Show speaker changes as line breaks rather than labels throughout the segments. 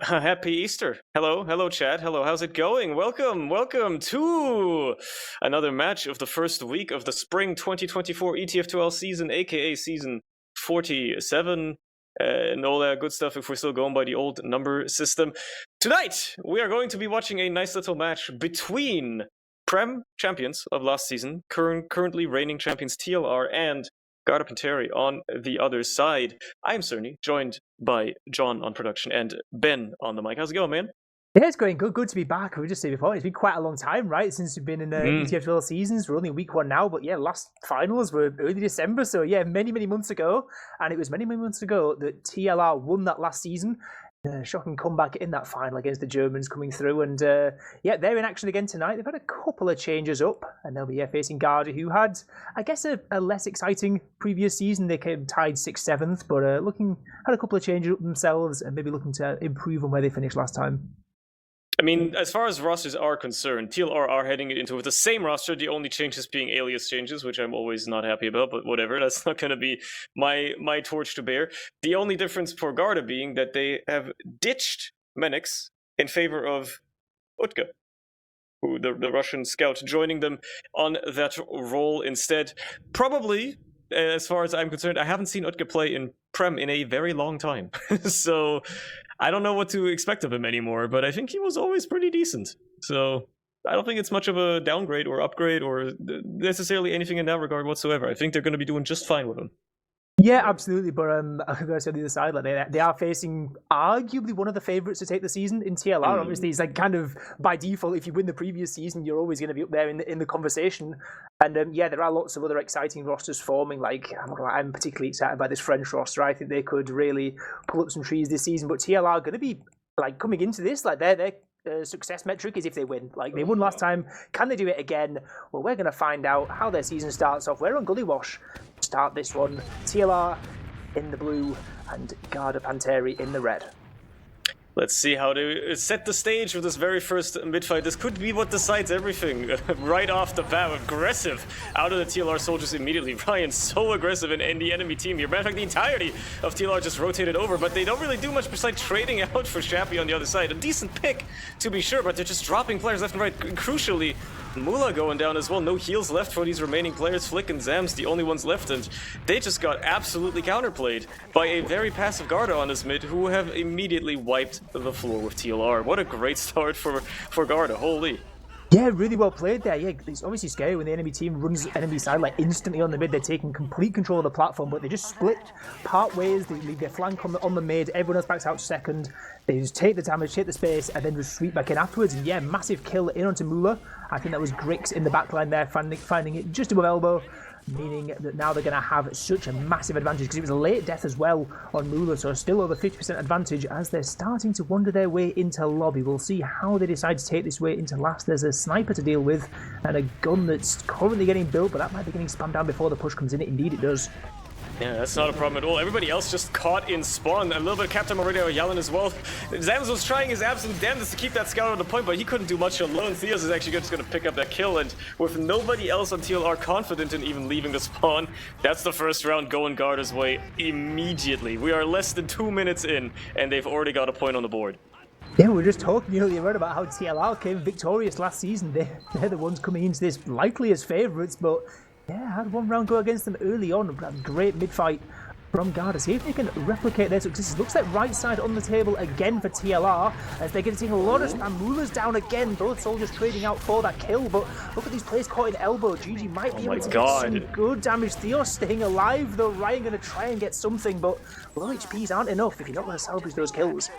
Happy Easter. Hello, chat. Hello, how's it going? Welcome to another match of the first week of the spring 2024 ETF2L season, aka season 47, and all that good stuff if we're still going by the old number system. Tonight, we are going to be watching a nice little match between Prem champions of last season, currently reigning champions TLR, and Garda Panteri on the other side. I'm Cerny, joined by John on production and Ben on the mic. How's it going, man?
Yeah, it's going good. Good to be back. We just said before, it's been quite a long time, right? Since we've been in ETF2L seasons. We're only week one now, but yeah, last finals were early December. So yeah, many months ago. And it was many months ago that TLR won that last season. Shocking comeback in that final against the Germans coming through. And yeah, they're in action again tonight. They've had a couple of changes up, and they'll be facing Garda, who had, I guess, a less exciting previous season. They came tied 6th, 7th, but had a couple of changes up themselves and maybe looking to improve on where they finished last time.
I mean, as far as rosters are concerned, TLR are heading into with the same roster, the only changes being alias changes, which I'm always not happy about, but whatever, that's not going to be my torch to bear. The only difference for Garda being that they have ditched Menix in favor of Utka, who the Russian scout, joining them on that role instead. Probably, as far as I'm concerned, I haven't seen Utka play in Prem in a very long time, so I don't know what to expect of him anymore, but I think he was always pretty decent. So I don't think it's much of a downgrade or upgrade or necessarily anything in that regard whatsoever. I think they're going to be doing just fine with him.
Yeah, absolutely. But I'm going to say on the other side, like they are facing arguably one of the favourites to take the season in TLR. Obviously, it's like kind of by default, if you win the previous season, you're always going to be up there in the conversation. And yeah, there are lots of other exciting rosters forming. Like I'm particularly excited by this French roster. I think they could really pull up some trees this season. But TLR are going to be like coming into this like their success metric is if they win. Like they won last time. Can they do it again? Well, we're going to find out how their season starts off. We're on Gullywash. Start this one. TLR in the blue and Garda Panteri in the red.
Let's see how to set the stage for this very first mid-fight. This could be what decides everything. Right off the bat, aggressive out of the TLR soldiers immediately. Ryan so aggressive in the enemy team here. Matter of fact, the entirety of TLR just rotated over, but they don't really do much besides trading out for Shappy on the other side. A decent pick, to be sure, but they're just dropping players left and right. Crucially, Mula going down as well. No heals left for these remaining players. Flick and Zams, the only ones left, and they just got absolutely counterplayed by a very passive Garda on this mid, who have immediately wiped the floor with TLR. What a great start for Garda, holy.
Yeah, really well played there. Yeah, it's obviously scary when the enemy team runs enemy side like instantly on the mid. They're taking complete control of the platform, but they just split part ways. They leave their flank on the mid. Everyone else backs out second. They just take the damage, take the space, and then just sweep back in afterwards. And yeah, massive kill in onto Mula. I think that was Grix in the backline there, finding it just above elbow, meaning that now they're going to have such a massive advantage because it was a late death as well on Mula, so still over 50% advantage as they're starting to wander their way into lobby. We'll see how they decide to take this way into last. There's a sniper to deal with and a gun that's currently getting built, but that might be getting spammed down before the push comes in. Indeed it does.
Yeah, that's not a problem at all. Everybody else just caught in spawn. A little bit of Captain Meridio yelling as well. Zams was trying his absolute damnedest to keep that scout on the point, but he couldn't do much alone. Theos is actually just going to pick up that kill, and with nobody else on TLR confident in even leaving the spawn, that's the first round going Garda's way immediately. We are less than 2 minutes in, and they've already got a point on the board.
Yeah, we were just talking earlier about how TLR came victorious last season. They're the ones coming into this likely as favourites, but yeah, had one round go against them early on. Great mid-fight from Garda. See if they can replicate their successes. Looks like right side on the table again for TLR as they're getting a lot of spam. Mula's down again. Both soldiers trading out for that kill, but look at these players caught in elbow. GG might be able to get some good damage. Theos staying alive though. Ryan going to try and get something, but low HPs aren't enough if you're not going to salvage those kills.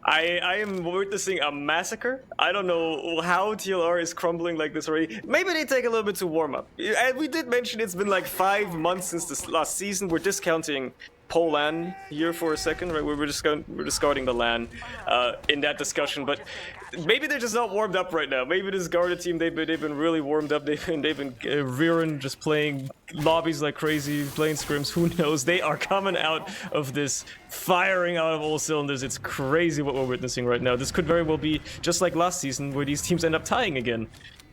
I am witnessing a massacre. I don't know how TLR is crumbling like this already. Maybe they take a little bit to warm up. And we did mention it's been like 5 months since this last season. We're discounting Polan here for a second, right? We're discarding the LAN in that discussion, but maybe they're just not warmed up right now. Maybe this Garda team, they've been really warmed up. They've been rearing, just playing lobbies like crazy, playing scrims. Who knows? They are coming out of this, firing out of all cylinders. It's crazy what we're witnessing right now. This could very well be just like last season, where these teams end up tying again.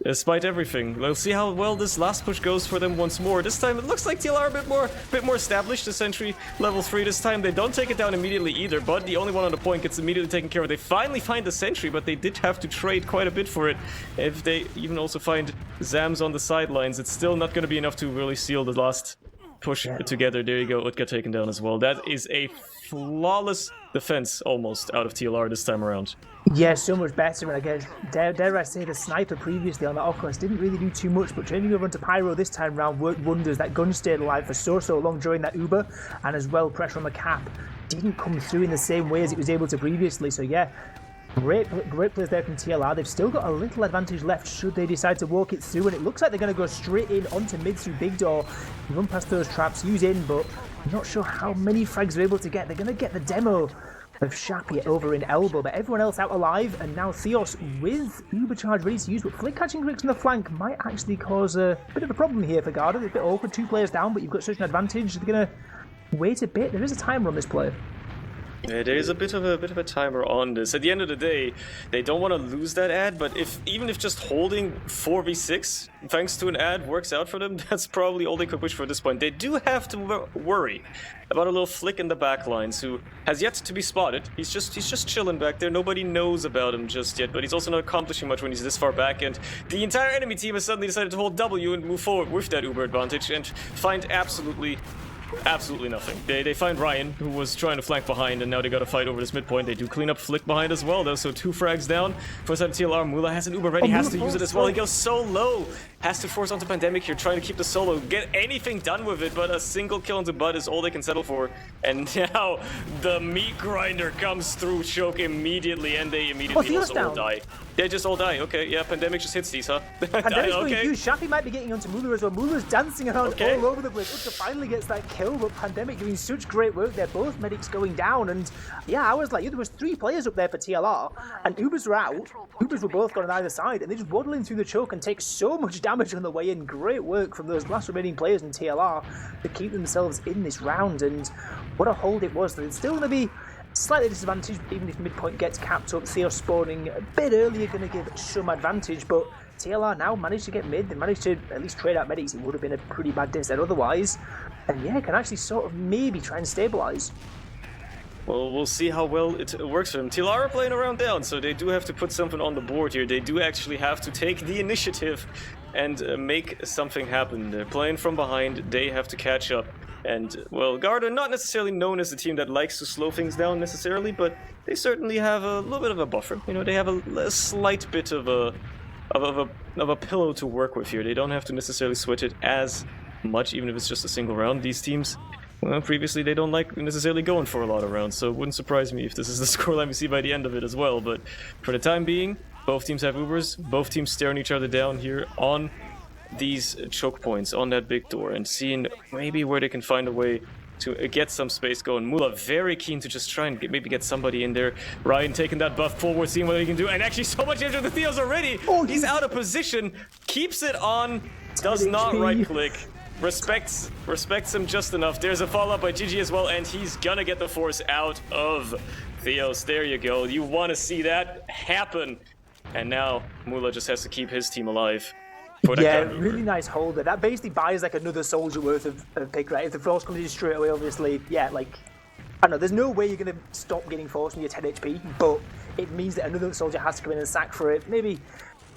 despite everything. We'll see how well this last push goes for them once more. This time it looks like TLR a bit more established. The sentry level 3 this time. They don't take it down immediately either, but the only one on the point gets immediately taken care of. They finally find the sentry, but they did have to trade quite a bit for it. If they even also find Zams on the sidelines, it's still not going to be enough to really seal the last push together. There you go, Utka taken down as well. That is a flawless defense almost out of TLR this time around.
Yeah, so much better. And I guess, dare I say, the sniper previously on the Oculus didn't really do too much, but changing over into Pyro this time round worked wonders. That gun stayed alive for so long during that Uber, and as well, pressure on the cap didn't come through in the same way as it was able to previously. So yeah, great plays there from TLR. They've still got a little advantage left should they decide to walk it through, and it looks like they're going to go straight in onto mid through Big Door, run past those traps, use in, but I'm not sure how many frags they're able to get. They're going to get the demo of Shappy over in Elbow, but everyone else out alive, and now Theos with Uber Charge ready to use, but flick catching Grix on the flank might actually cause a bit of a problem here for Garda. It's a bit awkward, 2 players down, but you've got such an advantage. They're going to wait a bit. There is a timer on this play.
Yeah, there is a bit of a timer on this. At the end of the day, they don't want to lose that ad, but even if just holding 4v6 thanks to an ad works out for them, that's probably all they could wish for at this point. They do have to worry about a little flick in the backlines who has yet to be spotted. He's just chilling back there. Nobody knows about him just yet, but he's also not accomplishing much when he's this far back, and the entire enemy team has suddenly decided to hold W and move forward with that Uber advantage and find absolutely nothing. They find Ryan, who was trying to flank behind, and now they got to fight over this midpoint. They do clean up Flick behind as well, though, so 2 frags down. First side of TLR, Mula has an Uber ready, has to use it as well. He goes so low, has to force onto Pandemic here, trying to keep the solo, get anything done with it, but a single kill into Bud is all they can settle for. And now the meat grinder comes through, choke immediately, and they immediately also all die. They just all die. Okay, yeah, Pandemic just hits these, huh?
Pandemic's going huge. Shappy might be getting onto Mula as well. Mula's dancing around all over the place. Utka finally gets that kill, but Pandemic doing such great work there. Both medics going down, and yeah, I was like, there was 3 players up there for TLR, and Ubers were out. Ubers were both gone on either side, and they just waddle in through the choke and take so much damage on the way in. Great work from those last remaining players in TLR to keep themselves in this round, and what a hold it was. It's still going to be slightly disadvantaged, even if midpoint gets capped up. Theo spawning a bit earlier going to give some advantage, but TLR now managed to get mid. They managed to at least trade out medics. It would have been a pretty bad day set otherwise, and yeah, can actually sort of maybe try and stabilize.
Well, we'll see how well it works for them. TLR are playing around down, so they do have to put something on the board here. They do actually have to take the initiative and make something happen. They're playing from behind, they have to catch up. And, well, Garda, not necessarily known as the team that likes to slow things down necessarily, but they certainly have a little bit of a buffer. You know, they have a slight bit of a pillow to work with here. They don't have to necessarily sweat it as much, even if it's just a single round. These teams, well, previously they don't like necessarily going for a lot of rounds, so it wouldn't surprise me if this is the scoreline we see by the end of it as well. But for the time being, both teams have Ubers, both teams staring each other down here on these choke points, on that big door, and seeing maybe where they can find a way to get some space going. Mula very keen to just try and maybe get somebody in there. Ryan taking that buff forward, seeing what he can do, and actually so much damage to the Theos already. Oh, he's out of position, keeps it on, does not right click. Respects him just enough. There's a follow-up by GG as well, and he's gonna get the force out of Theos. There you go. You want to see that happen. And now Mula just has to keep his team alive.
Yeah, really nice holder. That basically buys like another soldier worth of pick, right? If the force comes in straight away, obviously, yeah, like, I don't know, there's no way you're going to stop getting force when you're 10 HP, but it means that another soldier has to come in and sack for it. Maybe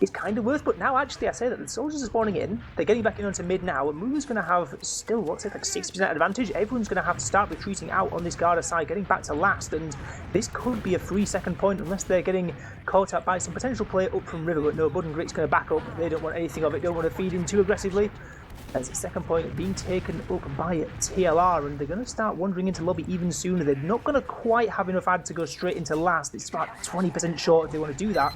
it's kind of worth, but now actually I say that the soldiers are spawning in, they're getting back in onto mid now, and Mula's going to have still, what's it, like 60% advantage. Everyone's going to have to start retreating out on this Garda side, getting back to last, and this could be a 3-second point unless they're getting caught up by some potential play up from River, but no, Bud and Grit's going to back up. They don't want anything of it, don't want to feed in too aggressively. As the second point being taken up by TLR, and they're going to start wandering into lobby even sooner. They're not going to quite have enough ad to go straight into last. It's about 20% short if they want to do that.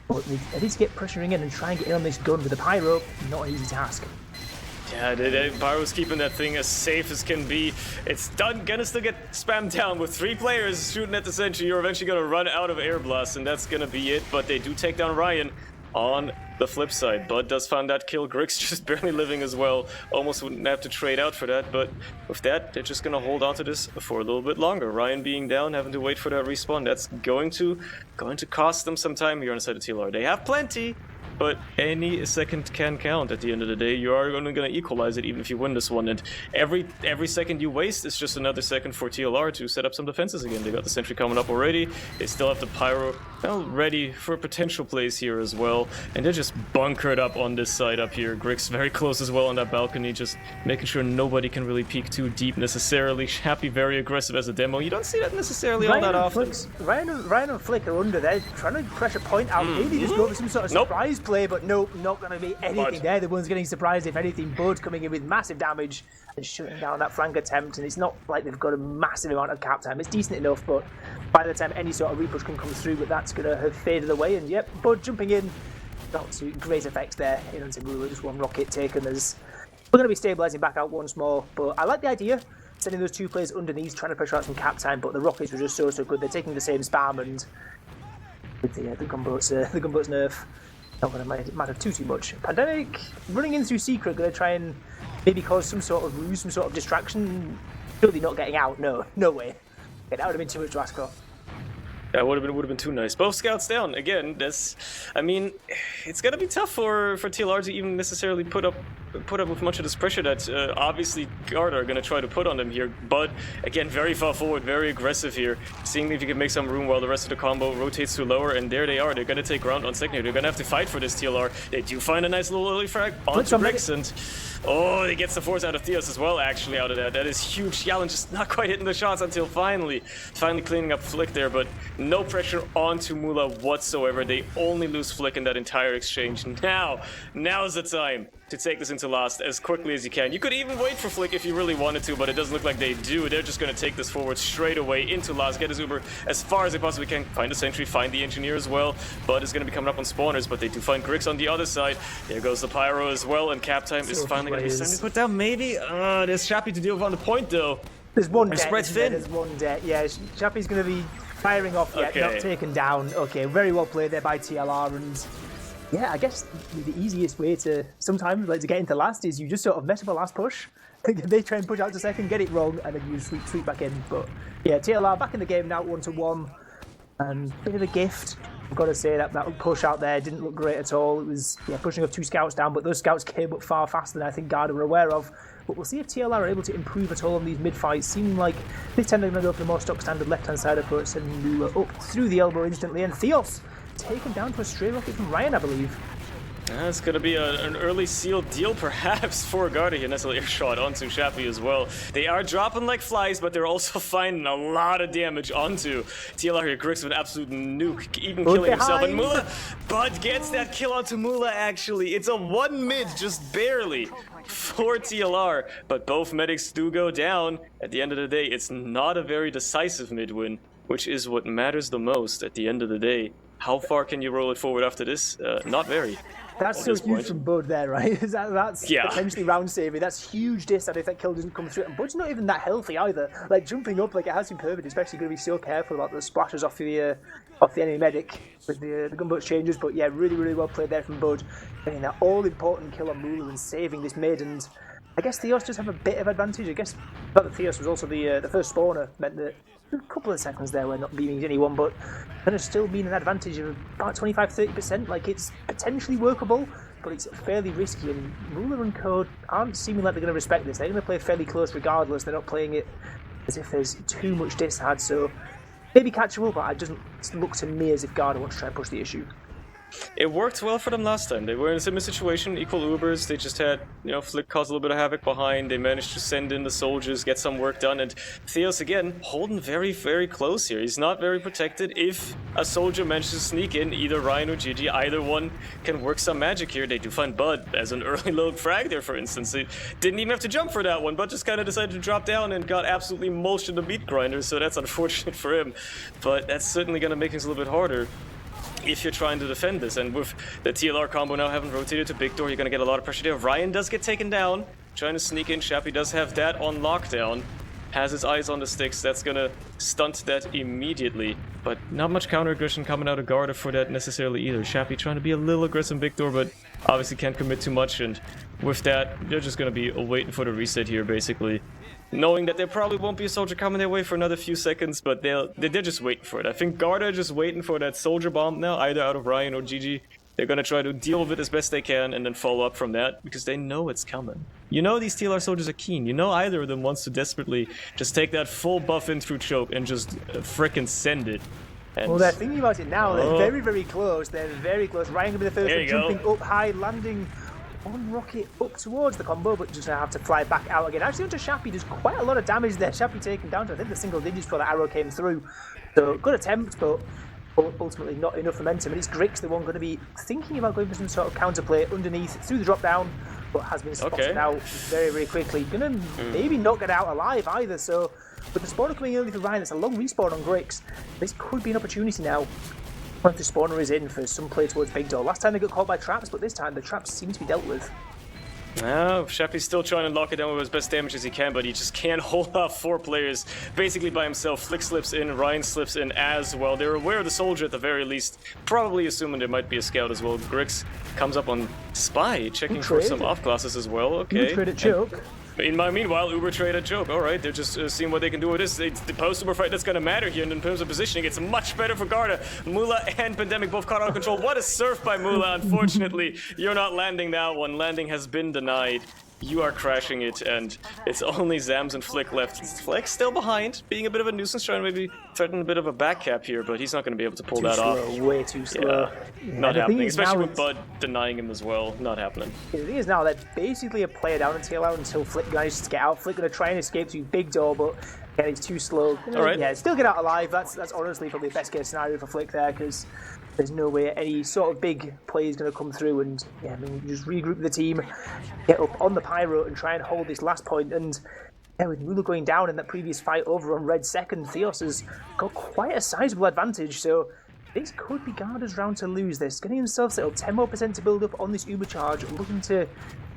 But they need to get pressuring in and try and get in on this gun with the Pyro. Not an easy task.
Yeah, Pyro's keeping that thing as safe as can be. It's gonna still get spammed down with 3 players shooting at the sentry. You're eventually gonna run out of air blasts, and that's gonna be it. But they do take down Ryan. On the flip side, Bud does find that kill. Grix just barely living as well. Almost wouldn't have to trade out for that, but with that, they're just gonna hold on to this for a little bit longer. Ryan being down, having to wait for that respawn, that's going to cost them some time here on the side of TLR. They have plenty, but any second can count at the end of the day. You are only going to equalize it even if you win this one, and every second you waste is just another second for TLR to set up some defenses again. They got the sentry coming up already. They still have the pyro ready for potential plays here as well, and they're just bunkered up on this side up here. Grix very close as well on that balcony, just making sure nobody can really peek too deep necessarily. Happy very aggressive as a demo. You don't see that necessarily all that often.
Ryan and Flick are under there, trying to pressure point out. Maybe just go for some sort of surprise play, but nope, not going to be anything there. The one's getting surprised, if anything. Bud coming in with massive damage and shutting down that flank attempt, and it's not like they've got a massive amount of cap time. It's decent enough, but by the time any sort of repush can come through, but that's going to have faded away. And yep, Bud jumping in, not too great effects there. In onto Mula, just one rocket taken. We're going to be stabilising back out once more, but I like the idea. Sending those two players underneath, trying to pressure out some cap time, but the rockets were just so good. They're taking the same spam, and with the gunboat's nerf, not going to matter too much. Pandemic running in through secret, going to try and maybe cause some sort of ruse, some sort of distraction. Surely not getting out. No way. Yeah, that would have been too much to ask for.
That would have been too nice. Both scouts down again. I mean, it's gonna be tough for TLR to even necessarily put up with much of this pressure that obviously Garda are gonna try to put on them here. But again, very far forward, very aggressive here, seeing if you can make some room while the rest of the combo rotates to lower. And there they are. They're gonna take ground on second. They're gonna have to fight for this TLR. They do find a nice little early frag onto Grix, and he gets the force out of Theos as well. Actually, out of that is huge. Yallen just not quite hitting the shots until finally cleaning up Flick there, but no pressure onto Mula whatsoever. They only lose Flick in that entire exchange. Now's the time to take this into last as quickly as you can. You could even wait for Flick if you really wanted to, but it doesn't look like they do. They're just going to take this forward straight away into last, get his Uber as far as they possibly can, find the sentry, find the engineer as well. Bud is going to be coming up on spawners, but they do find Grix on the other side. There goes the pyro as well, and cap time is finally going to be sent to put down. Maybe there's Shappy to deal with on the point though.
There's one dead. There's one dead. Yeah, Shappy's going to be firing off yet, not taken down. Okay, very well played there by TLR, and yeah, I guess the easiest way to sometimes to get into last is you just sort of mess up a last push. They try and push out to second, get it wrong, and then you sweep back in. But yeah, TLR back in the game now, 1-1, and bit of a gift. I've got to say that push out there didn't look great at all. It was pushing up 2 scouts down, but those scouts came up far faster than I think Garda were aware of. But we'll see if TLR are able to improve at all on these mid-fights. Seeming like this time they're going to go for the more stock standard left-hand side approach, sending Lula up through the elbow instantly, and Theos taken down to a stray rocket from Ryan, I believe.
That's going to be an early sealed deal, perhaps, for Garda here. Nice little airshot onto Shappy as well. They are dropping like flies, but they're also finding a lot of damage onto TLR here. Grix with an absolute nuke, even killing himself. And Mula, Bud gets that kill onto Mula, actually. It's a 1 mid, just barely, for TLR. But both medics do go down. At the end of the day, it's not a very decisive mid win, which is what matters the most at the end of the day. How far can you roll it forward after this? Not very.
That's so huge from Bud there, right? That's potentially round saving. That's huge diss if that kill doesn't come through. And Bud's not even that healthy either. Like jumping up, like it has been perfect. Especially going to be so careful about the splashes off the enemy medic with the gunboat changes. But yeah, really well played there from Bud, getting that all important kill on Mulu and saving this mid. And I guess Theos just have a bit of advantage. I guess that Theos was also the first spawner meant that a couple of seconds there were not beaming anyone, but kind of still being an advantage of about 25-30%. Like it's potentially workable, but it's fairly risky. And Ruler and Code aren't seeming like they're going to respect this. They're going to play fairly close regardless. They're not playing it as if there's too much dishad. So maybe catchable, but it doesn't look to me as if Garda wants to try and push the issue.
It worked well for them last time. They were in a similar situation, equal Ubers. They just had, Flick caused a little bit of havoc behind. They managed to send in the soldiers, get some work done. And Theos, again, holding very close here. He's not very protected. If a soldier manages to sneak in, either Ryan or Gigi, either one can work some magic here. They do find Bud as an early load frag there, for instance. They didn't even have to jump for that one. Bud just kind of decided to drop down and got absolutely mulched in the meat grinder. So that's unfortunate for him. But that's certainly going to make things a little bit harder if you're trying to defend this. And with the TLR combo now having rotated to big door, you're going to get a lot of pressure there. Ryan does get taken down, trying to sneak in. Shappy does have that on lockdown, has his eyes on the sticks. That's going to stunt that immediately. But not much counter aggression coming out of Garda for that necessarily either. Shappy trying to be a little aggressive in big door, but obviously can't commit too much. And with that, they're just going to be waiting for the reset here, basically, knowing that there probably won't be a soldier coming their way for another few seconds, but they're just waiting for it. I think Garda just waiting for that soldier bomb now, either out of Ryan or GG, They're going to try to deal with it as best they can and then follow up from that because they know it's coming. You know these TLR soldiers are keen. You know either of them wants to desperately just take that full buff in through choke and just frickin' send it. And
well, they're thinking about it now. They're very, very close. They're very close. Ryan going to be the first one, jumping up high, landing on rocket up towards the combo, but just have to fly back out again. Actually, onto Shappy does quite a lot of damage there. Shappy taken down to, I think, the single digits before the arrow came through. So, good attempt, but ultimately not enough momentum. And it's Grix, the one going to be thinking about going for some sort of counterplay underneath through the drop down, but has been spotted out very, very quickly. Gonna maybe not get out alive either. So, with the spawner coming early for Ryan, it's a long respawn on Grix. This could be an opportunity now. Once the spawner is in for some play towards Big Door. Last time they got caught by traps, but this time the traps seem to be dealt with.
No, Shappy's still trying to lock it down with as best damage as he can, but he just can't hold off 4 players basically by himself. Flick slips in, Ryan slips in as well. They're aware of the soldier at the very least, probably assuming there might be a scout as well. Grix comes up on Spy, checking for some off classes as well. Okay.
Trade at choke.
Meanwhile, Uber trade a joke. All right, they're just seeing what they can do with this. It's the post-Uber fight that's going to matter here, and in terms of positioning, it's much better for Garda. Mula and Pandemic both caught out of control. What a surf by Mula. Unfortunately, you're not landing that one. Landing has been denied. You are crashing it, and it's only Zams and Flick left. Flick still behind, being a bit of a nuisance, trying to maybe threaten a bit of a back cap here, but he's not going to be able to pull that off.
Way too slow.
Yeah, not happening, especially with Bud denying him as well. Not happening.
The thing is now that basically a player down and tail out until Flick manages to get out. Flick going to try and escape through Big Door, but again, he's too slow.
All right.
Yeah, still get out alive. That's honestly probably the best case scenario for Flick there, because there's no way any sort of big play is going to come through, and yeah, I mean, just regroup the team, get up on the Pyro and try and hold this last point. And yeah, with Mula going down in that previous fight over on red second, Theos has got quite a sizable advantage, so this could be Garda's round to lose this. Getting himself set up, 10% more to build up on this Uber charge, looking to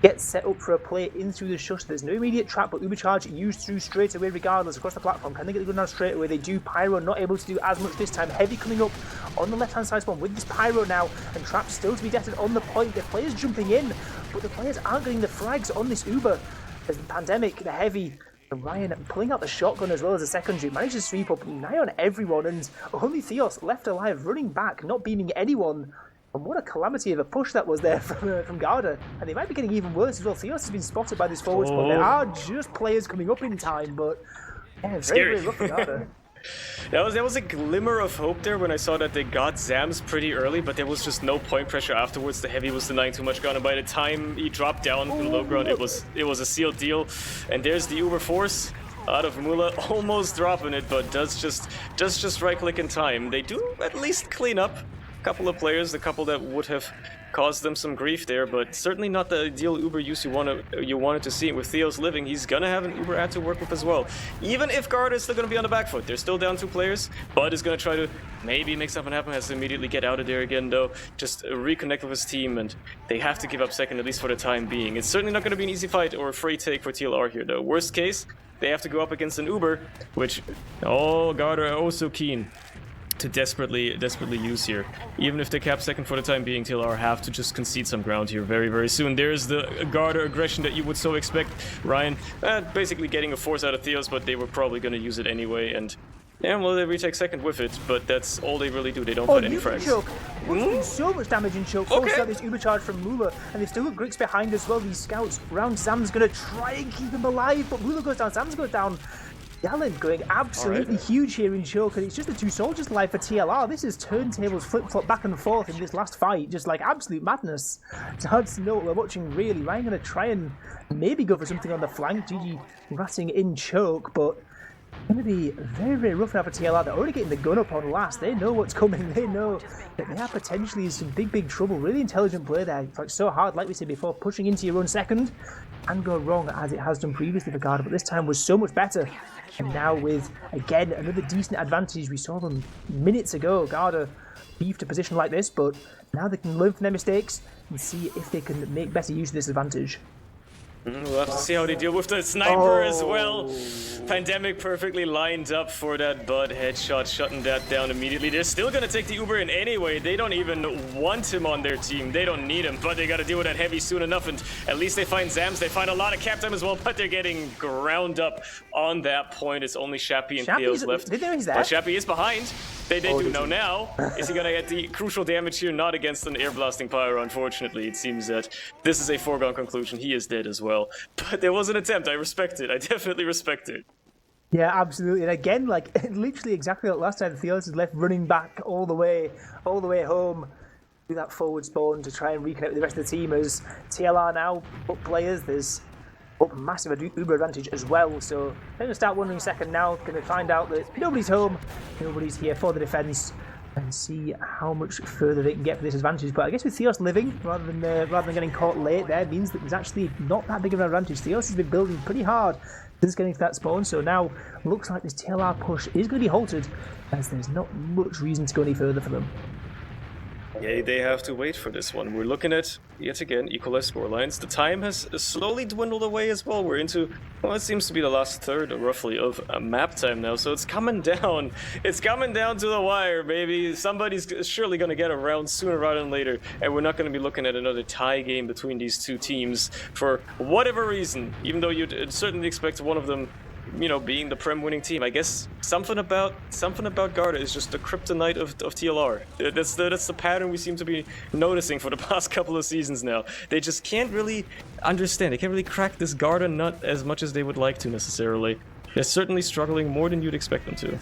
get set up for a play in through the shush. There's no immediate trap, but Uber charge used through straight away regardless across the platform. Can they get the gun down straight away? They do. Pyro not able to do as much this time. Heavy coming up on the left-hand side spawn with this Pyro now, and trap still to be detected on the point. The players jumping in, but the players aren't getting the frags on this Uber. There's the Pandemic, the Heavy, and Ryan pulling out the shotgun as well as a secondary, manages to sweep up nigh on everyone, and only Theos left alive, running back, not beaming anyone. And what a calamity of a push that was there from Garda. And they might be getting even worse as well. Theos has been spotted by this forward spawn. There are just players coming up in time, but yeah, very, very rough for Garda.
There was a glimmer of hope there when I saw that they got Zams pretty early, but there was just no point pressure afterwards. The Heavy was denying too much ground, and by the time he dropped down in low ground, it was a sealed deal. And there's the Uber Force out of Mula, almost dropping it, but does just right click in time. They do at least clean up a couple of players, the couple that would have caused them some grief there, but certainly not the ideal Uber use you wanted to see. With Theos living, he's gonna have an Uber ad to work with as well. Even if Garda is still gonna be on the back foot, they're still down 2 players. Bud is gonna try to maybe make something happen, has to immediately get out of there again though, just reconnect with his team, and they have to give up second, at least for the time being. It's certainly not gonna be an easy fight or a free take for TLR here though. Worst case, they have to go up against an Uber, which, Garda are oh so keen to desperately use here. Even if they cap second for the time being, TLR have to just concede some ground here very, very soon. There's the Garda aggression that you would so expect. Ryan basically getting a force out of Theos, but they were probably going to use it anyway, and yeah, well, they retake second with it, but that's all they really do. They don't put any frags.
Choke. Doing so much damage in choke. Okay. Out this Uber charge from Mula, and they've still got Grix behind as well. These scouts round Zam's going to try and keep him alive, but Mula goes down, Zam's goes down. Yellen going absolutely huge here in choke, and it's just the 2 soldiers alive for TLR. This is turntables flip-flop back and forth in this last fight, just like absolute madness. It's hard to know what we're watching really. Ryan going to try and maybe go for something on the flank. GG ratting in choke, but going to be very, very rough now for TLR. They're already getting the gun up on last. They know what's coming. They know that they are potentially in some big, big trouble. Really intelligent play there. It's like so hard, like we said before, pushing into your own second and go wrong as it has done previously for Garda, but this time was so much better. And now with, again, another decent advantage. We saw them minutes ago. Garda beefed a position like this, but now they can learn from their mistakes and see if they can make better use of this advantage.
We'll have to see how they deal with the sniper as well. Pandemic perfectly lined up for that Bud headshot, shutting that down immediately. They're still going to take the Uber in anyway. They don't even want him on their team. They don't need him, but they got to deal with that Heavy soon enough, and at least they find Zams. They find a lot of cap time as well, but they're getting ground up on that point. It's only Shappy and Theos left.
He's there.
But Shappy is behind. They do know now. Is he gonna get the crucial damage here? Not against an air blasting pyro, unfortunately. It seems that this is a foregone conclusion. He is dead as well. But there was an attempt. I respect it. I definitely respect it.
Yeah, absolutely. And again, like literally exactly like last time, Theos is left running back all the way home. Do that forward spawn to try and reconnect with the rest of the team as TLR now up players. There's up massive Uber advantage as well. So they're going to start wondering second now. Going to find out that nobody's home, nobody's here for the defense, and see how much further they can get for this advantage. But I guess with Theos living rather than getting caught late there means that there's actually not that big of an advantage. Theos has been building pretty hard since getting to that spawn, so now looks like this TLR push is going to be halted as there's not much reason to go any further for them.
Yeah, they have to wait for this one. We're looking at, yet again, equalized scorelines. The time has slowly dwindled away as well. We're into, well, it seems to be the last third, roughly, of map time now. So it's coming down. It's coming down to the wire, baby. Somebody's surely going to get around sooner rather than later. And we're not going to be looking at another tie game between these two teams for whatever reason. Even though you'd certainly expect one of them, you know, being the Prem winning team. I guess something about Garda is just the kryptonite of TLR. That's the pattern we seem to be noticing for the past couple of seasons now. They just can't really understand. They can't really crack this Garda nut as much as they would like to necessarily. They're certainly struggling more than you'd expect them to.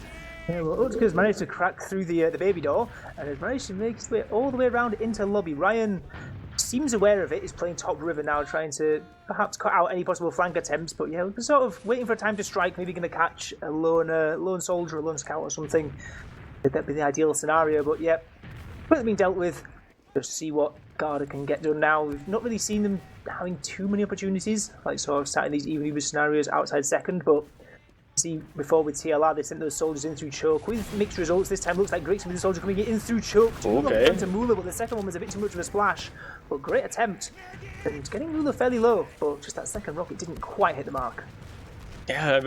Yeah, well, Utka's managed to crack through the baby door and has managed to make his way all the way around into lobby. Ryan seems aware of it, is playing top river now, trying to perhaps cut out any possible flank attempts, but yeah, we're sort of waiting for a time to strike, maybe going to catch a lone soldier, a lone scout or something. That'd be the ideal scenario, but yeah, completely being dealt with. Just see what Garda can get done now. We've not really seen them having too many opportunities, like sort of starting these even scenarios outside second, but see before with TLR they sent those soldiers in through choke with mixed results. This time looks like Griggs with the soldier coming in through choke to Mula, but the second one was a bit too much of a splash. But great attempt and getting Mula fairly low, but just that second rocket didn't quite hit the mark.
Yeah,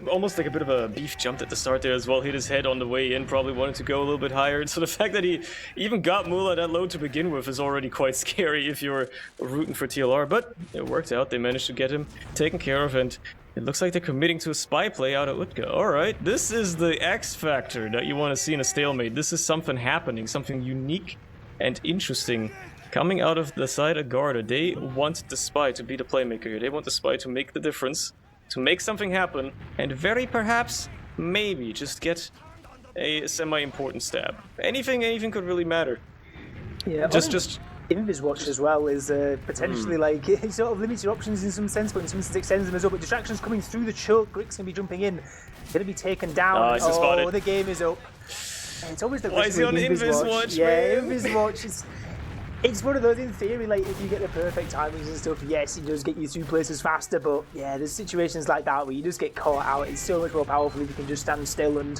almost like a bit of a beef jumped at the start there as well. Hit his head on the way in, probably wanted to go a little bit higher. So the fact that he even got Mula that low to begin with is already quite scary if you're rooting for TLR. But it worked out. They managed to get him taken care of, and it looks like they're committing to a spy play out of Utka. Alright, this is the X factor that you want to see in a stalemate. This is something happening, something unique and interesting coming out of the side of Garda. They want the spy to be the playmaker here. They want the spy to make the difference, to make something happen, and very perhaps, maybe, just get a semi-important stab. Anything could really matter.
Yeah,
just
Invis Watch as well is potentially like it sort of limits your options in some sense, but in some sense extends them as well. But distractions coming through the choke, Griggs can be jumping in, going to be taken down. The game is up. And it's always the
Why is he on Invis Watch?
Yeah, Invis Watch is. It's one of those, in theory, like, if you get the perfect timings and stuff, yes, it does get you through places faster, but, yeah, there's situations like that where you just get caught out. It's so much more powerful if you can just stand still and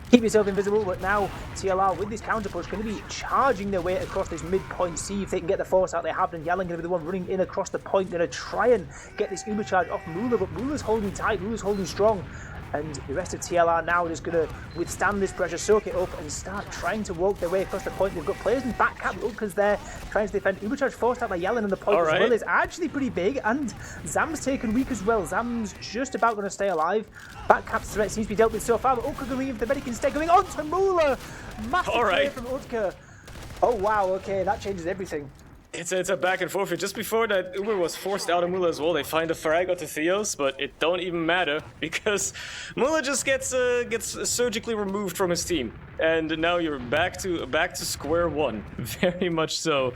keep yourself invisible. But now, TLR, with this counter push, going to be charging their way across this midpoint, see if they can get the force out they have, and Yellen going to be the one running in across the point, going to try and get this Uber charge off Mula, but Mula's holding tight, Mula's holding strong. And the rest of TLR now is going to withstand this pressure, soak it up, and start trying to walk their way across the point. They've got players in back cap, Utka's there, trying to defend. Ubercharge forced out by Yellen, and the point as well is actually pretty big, and Zam's taken weak as well. Zam's just about going to stay alive. Back cap's threat seems to be dealt with so far, but Utka going to the medic instead, going on to Mula! Massive play from Utka. Oh wow, okay, that changes everything.
It's a back and forth here. Just before that Uber was forced out of Mula as well, they find a frag onto Theos, but it don't even matter because Mula just gets surgically removed from his team, and now you're back to square one. Very much so.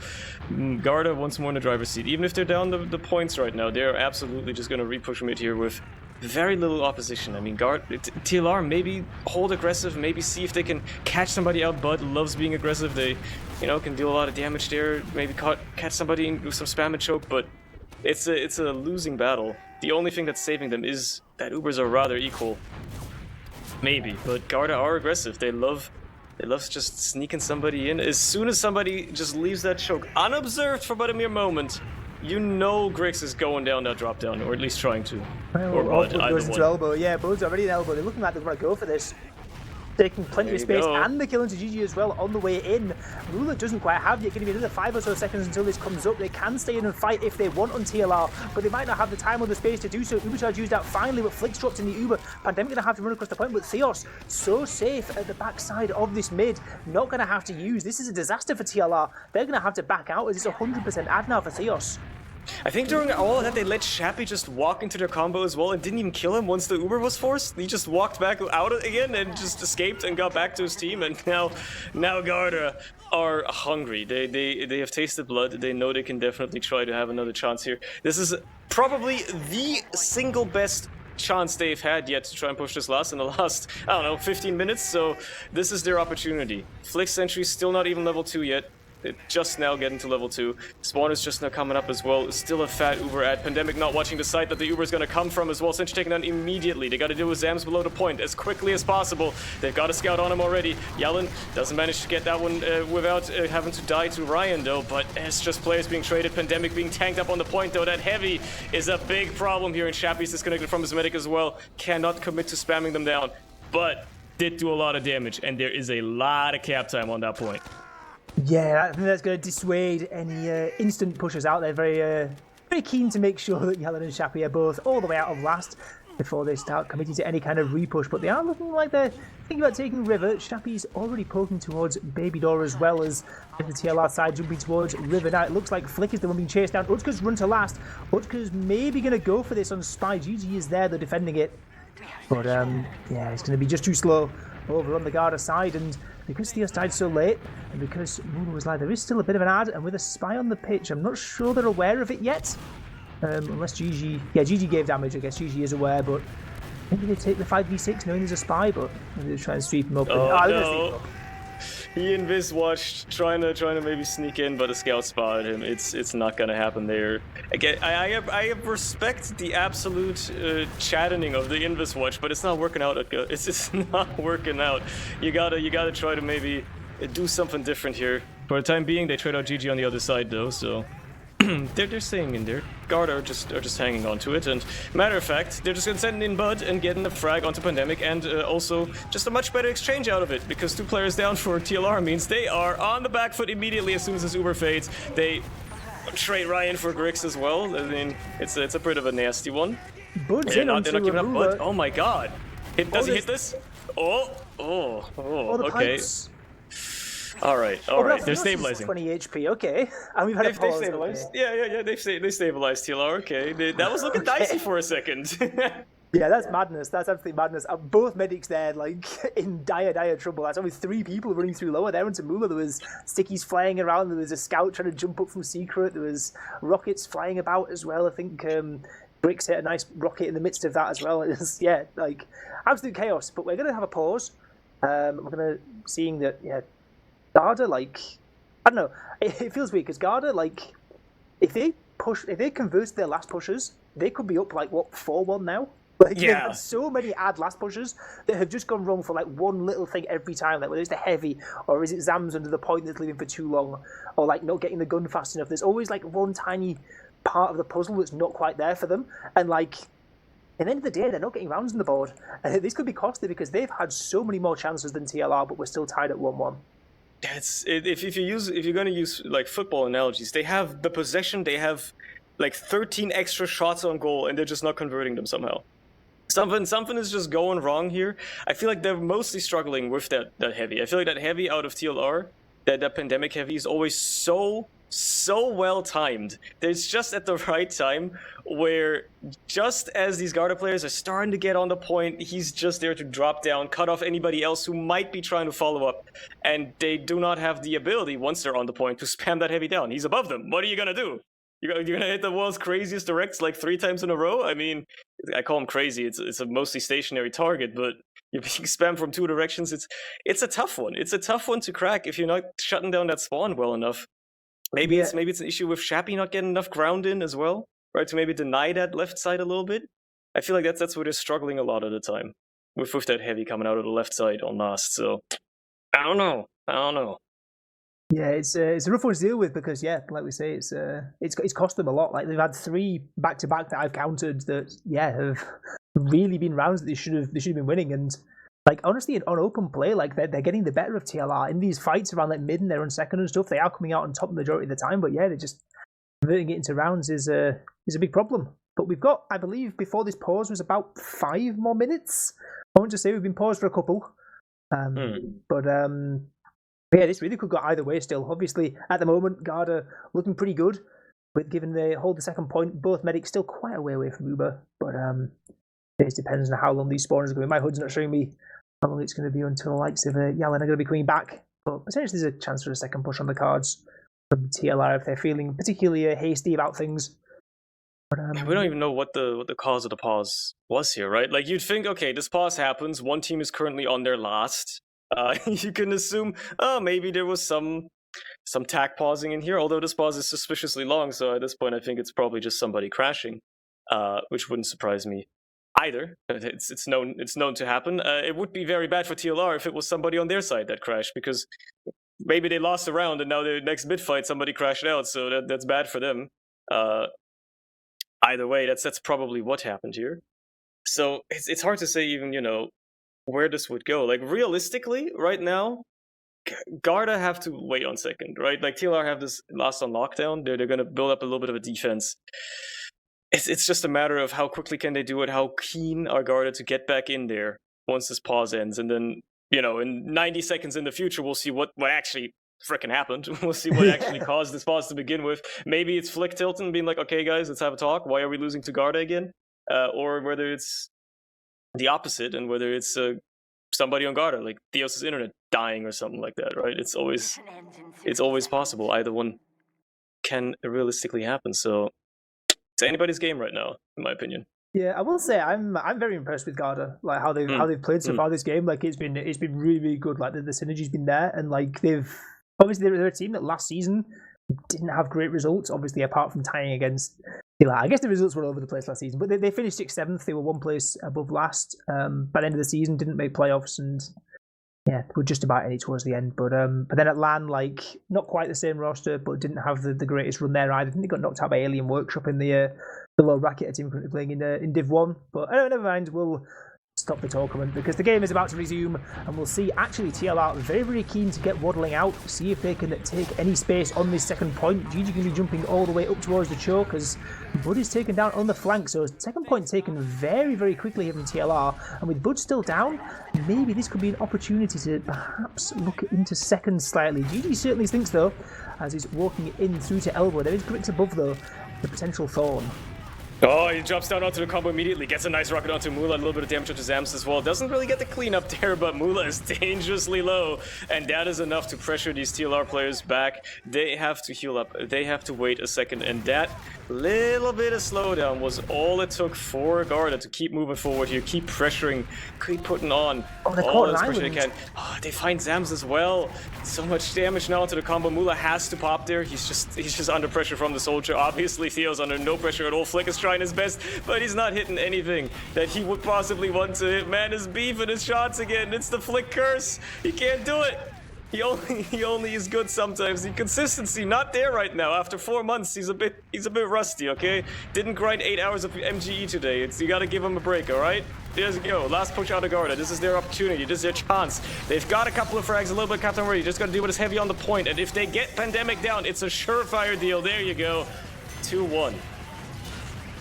Garda once more in the driver's seat. Even if they're down the points right now, they're absolutely just going to repush mid here with very little opposition. I mean, TLR maybe hold aggressive, maybe see if they can catch somebody out. Bud loves being aggressive. They, you know, can deal a lot of damage there. Maybe catch somebody and do some spam and choke, but it's a losing battle. The only thing that's saving them is that Ubers are rather equal. Maybe, but Garda are aggressive. They love just sneaking somebody in. As soon as somebody just leaves that choke unobserved for but a mere moment, you know Griggs is going down that drop down, or at least trying to.
Or Bud goes into elbow. Yeah, Bud's already in elbow. They're looking like they want to go for this. taking plenty of space,
go.
and the kill into GG as well on the way in. Ruler doesn't quite have yet. Going to be another 5 or so seconds until this comes up. They can stay in and fight if they want on TLR, but they might not have the time or the space to do so. Ubercharge used out finally, but Flick's dropped in the Uber. Pandemic going to have to run across the point, but Theos so safe at the backside of this mid. Not going to have to use. This is a disaster for TLR. They're going to have to back out as it's 100% ad now for Theos.
I think during all of that, they let Shappy just walk into their combo as well and didn't even kill him once the Uber was forced. He just walked back out again and just escaped and got back to his team. And now Garda are hungry. They have tasted blood. They know they can definitely try to have another chance here. This is probably the single best chance they've had yet to try and push this last in the last, I don't know, 15 minutes. So this is their opportunity. Flick Sentry's still not even level 2 yet. They're just now getting to level 2. Spawn is just now coming up as well. Still a fat Uber ad. Pandemic not watching the site that the Uber is going to come from as well. Sentry taken down immediately. They got to deal with Zams below the point as quickly as possible. They've got a scout on him already. Yellen doesn't manage to get that one without having to die to Ryan though. But it's just players being traded. Pandemic being tanked up on the point though. That heavy is a big problem here. And Shappy's disconnected from his medic as well. Cannot commit to spamming them down. But did do a lot of damage. And there is a lot of cap time on that point.
Yeah, I think that's going to dissuade any instant pushers out there. Very keen to make sure that Yellen and Shappy are both all the way out of last before they start committing to any kind of repush. But they are looking like they're thinking about taking River. Shappy's already poking towards Baby Door as well as the TLR side jumping towards River. Now it looks like Flick is the one being chased down. Utka's run to last. Utka's maybe going to go for this on Spy. GG is there, they're defending it. But yeah, it's going to be just too slow over on the Garda side. And because Theos died so late, and because Moon was live, there is still a bit of an ad, and with a Spy on the pitch, I'm not sure they're aware of it yet. Unless GG... Yeah, GG gave damage, I guess GG is aware, but maybe they take the 5v6 knowing there's a Spy, but maybe they try and sweep him up.
Oh, no. He and Viz watched, trying to maybe sneak in, but a scout spotted him. It's not gonna happen there. Again, I respect the absolute chatting of the Invis watch, but it's not working out. It's just not working out. You gotta try to maybe do something different here. For the time being, they trade out GG on the other side though, so they're staying in there. Garda are just hanging on to it, and matter of fact, they're just gonna send in Bud and getting a frag onto Pandemic, and also just a much better exchange out of it, because 2 players down for TLR means they are on the back foot immediately as soon as this Uber fades. They trade Ryan for Grix as well. I mean, it's a bit of a nasty one.
Bud's
they're not giving up Bud. Oh my god. Does he hit this? Oh, okay.
Pipes.
All right. They're stabilizing.
20 HP, okay. And we've had a pause.
They've stabilized. Okay. Yeah. They stabilized TLR. Okay. That was looking dicey for a second.
Yeah, that's madness. That's absolutely madness. Both medics there, like, in dire trouble. That's only 3 people running through lower there into Mula. There was stickies flying around. There was a scout trying to jump up from secret. There was rockets flying about as well. I think Bricks hit a nice rocket in the midst of that as well. It was, yeah, like, absolute chaos. But we're going to have a pause. We're going to, seeing that, yeah, Garda, like, I don't know, it feels weird because Garda, like, if they convert their last pushes, they could be up like what 4-1 now. Like, yeah, they've had so many ad last pushes that have just gone wrong for like one little thing every time. Like whether it's the heavy or is it Zams under the point that's leaving for too long, or like not getting the gun fast enough. There's always like one tiny part of the puzzle that's not quite there for them, and like. At the end of the day, they're not getting rounds on the board. And this could be costly because they've had so many more chances than TLR, but we're still tied at 1-1.
If you're gonna use like football analogies, they have the possession, they have like 13 extra shots on goal, and they're just not converting them somehow. Something is just going wrong here. I feel like they're mostly struggling with that heavy. I feel like that heavy out of TLR, that Pandemic heavy is always so well timed. There's just at the right time where just as these Garda players are starting to get on the point, he's just there to drop down, cut off anybody else who might be trying to follow up, and they do not have the ability once they're on the point to spam that heavy down. He's above them. What are you gonna do? You're gonna hit the world's craziest directs like 3 times in a row? I mean, I call him crazy. It's a mostly stationary target, but you're being spammed from 2 directions. It's a tough one. It's a tough one to crack if you're not shutting down that spawn well enough. Maybe it's an issue with Shappy not getting enough ground in as well, right? To maybe deny that left side a little bit. I feel like that's where they're struggling a lot of the time with that heavy coming out of the left side on last. So I don't know.
Yeah, it's a rough one to deal with because like we say, it's cost them a lot. Like they've had 3 back-to-back that I've counted that have really been rounds that they should have been winning, and Like, honestly, on open play, like, they're getting the better of TLR. In these fights around, like, mid and they're on second and stuff, they are coming out on top the majority of the time, but yeah, they're just converting it into rounds is a big problem. But we've got, I believe, before this pause was about 5 more minutes. I want to say we've been paused for a couple. But yeah, this really could go either way still. Obviously, at the moment, Garda looking pretty good. With given they hold the second point, both medics still quite a way away from Uber. But it depends on how long these spawners are going. My HUD's not showing me how long it's going to be until the likes of Yalen are going to be coming back. But essentially, there's a chance for a second push on the cards from TLR if they're feeling particularly hasty about things. But,
we don't even know what the cause of the pause was here, right? Like, you'd think, okay, this pause happens. One team is currently on their last. You can assume, oh, maybe there was some tack pausing in here. Although this pause is suspiciously long, so at this point, I think it's probably just somebody crashing, which wouldn't surprise me either. It's known to happen. It would be very bad for TLR if it was somebody on their side that crashed, because maybe they lost a round and now their next mid fight somebody crashed out, so that's bad for them. Either way, that's probably what happened here. So it's hard to say even, where this would go. Like, realistically, right now, Garda have to wait on second, right? Like, TLR have this last on lockdown. They're going to build up a little bit of a defense. It's just a matter of how quickly can they do it, how keen are Garda to get back in there once this pause ends, and then, in 90 seconds in the future, we'll see what actually frickin' happened. We'll see what actually caused this pause to begin with. Maybe it's Flick Tilton being like, okay, guys, let's have a talk. Why are we losing to Garda again? Or whether it's the opposite, and whether it's somebody on Garda, like Theos' internet dying or something like that, right? It's always possible. Either one can realistically happen. So it's anybody's game right now, in my opinion.
Yeah, I will say I'm very impressed with Garda, like how they've played so far this game. Like, it's been really, really good. Like, the synergy's been there, and like they're a team that last season didn't have great results, obviously, apart from tying against. I guess the results were all over the place last season, but they finished 6th, 7th. They were one place above last. By the end of the season, didn't make playoffs, and yeah, were just about any towards the end. But then at LAN, like, not quite the same roster, but didn't have the greatest run there either. I think they got knocked out by Alien Workshop in the low bracket team currently playing in Div 1. But never mind, we'll stop the talk because the game is about to resume, and we'll see actually TLR very, very keen to get waddling out, see if they can take any space on this second point. GG can be jumping all the way up towards the choke as Bud is taken down on the flank, so second point taken very, very quickly here from TLR, and with Bud still down, maybe this could be an opportunity to perhaps look into second slightly. GG certainly thinks though, as he's walking in through to elbow. There is Grix above though, the potential thorn.
Oh, he drops down onto the combo immediately, gets a nice rocket onto Mula, a little bit of damage onto Zams as well. Doesn't really get the cleanup there, but Mula is dangerously low, and that is enough to pressure these TLR players back. They have to heal up, they have to wait a second, and that little bit of slowdown was all it took for Garda to keep moving forward here, keep pressuring, keep putting on all this pressure they can. Oh, they find Zams as well. So much damage now onto the combo. Mula has to pop there. He's just under pressure from the soldier. Obviously, Theo's under no pressure at all. Flick is trying his best, but he's not hitting anything that he would possibly want to hit. Man is beefing his shots again. It's the Flick curse. He can't do it. He only is good sometimes. The consistency not there right now. After 4 months, he's a bit rusty. Okay, didn't grind 8 hours of MGE today. You got to give him a break. All right. There you go. Last push out of Garda. This is their opportunity. This is their chance. They've got a couple of frags, a little bit of Captain Ready. Just got to deal with this heavy on the point. And if they get Pandemic down, it's a surefire deal. There you go. 2-1.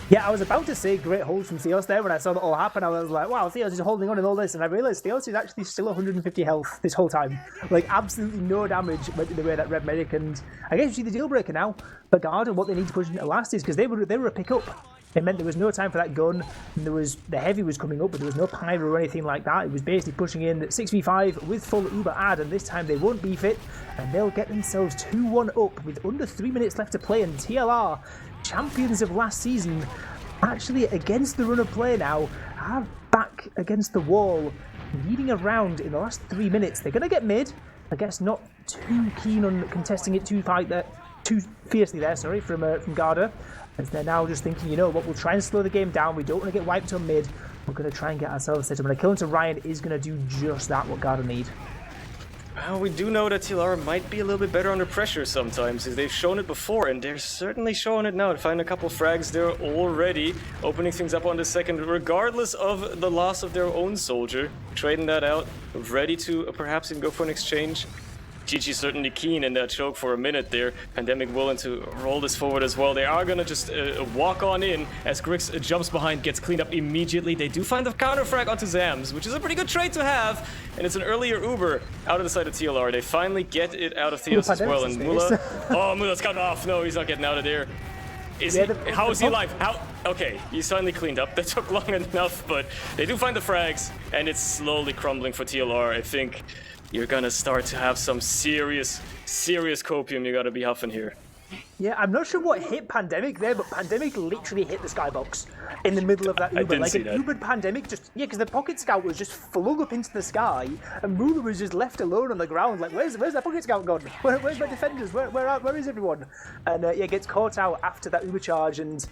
Yeah, I was about to say great hold from Theos there when I saw that all happen. I was like, wow, Theos is holding on in all this. And I realized Theos is actually still 150 health this whole time. Like, absolutely no damage went in the way that Red Medic. And I guess you see the deal breaker now. But Garda, what they need to push into last is because they were a pick-up. It meant there was no time for that gun, and the heavy was coming up, but there was no pyro or anything like that. It was basically pushing in 6v5 with full Uber ad, and this time they won't beef it, and they'll get themselves 2-1 up with under 3 minutes left to play. And TLR, champions of last season, actually against the run of play now, are back against the wall, leading a round in the last 3 minutes. They're going to get mid. I guess not too keen on contesting it too fiercely there, from Garda. As they're now just thinking, you know what, we'll try and slow the game down. We don't want to get wiped on mid. We're going to try and get ourselves set up. And a kill into Ryan is going to do just that, what Garda need.
Well, we do know that TLR might be a little bit better under pressure sometimes. They've shown it before, and they're certainly showing it now. To find a couple frags there already, opening things up on the second, regardless of the loss of their own soldier. Trading that out, ready to perhaps even go for an exchange. GG certainly keen in that choke for a minute there. Pandemic willing to roll this forward as well. They are going to just walk on in as Grix jumps behind, gets cleaned up immediately. They do find the counter frag onto Zams, which is a pretty good trade to have. And it's an earlier Uber out of the side of TLR. They finally get it out of Theos as well. And Mula, oh, Mula's cut off. No, he's not getting out of there. How is he alive? How? Okay, he's finally cleaned up. That took long enough, but they do find the frags, and it's slowly crumbling for TLR. I think you're gonna start to have some serious copium you gotta be huffing here.
Yeah, I'm not sure what hit Pandemic there, but Pandemic literally hit the skybox in the middle of that Uber.
I didn't
like
see
an
that.
Uber Pandemic just, yeah, because the Pocket Scout was just flung up into the sky, and Mula was just left alone on the ground. Like, where's that Pocket Scout gone? Where's my defenders? Where is everyone? And yeah, gets caught out after that Uber charge, and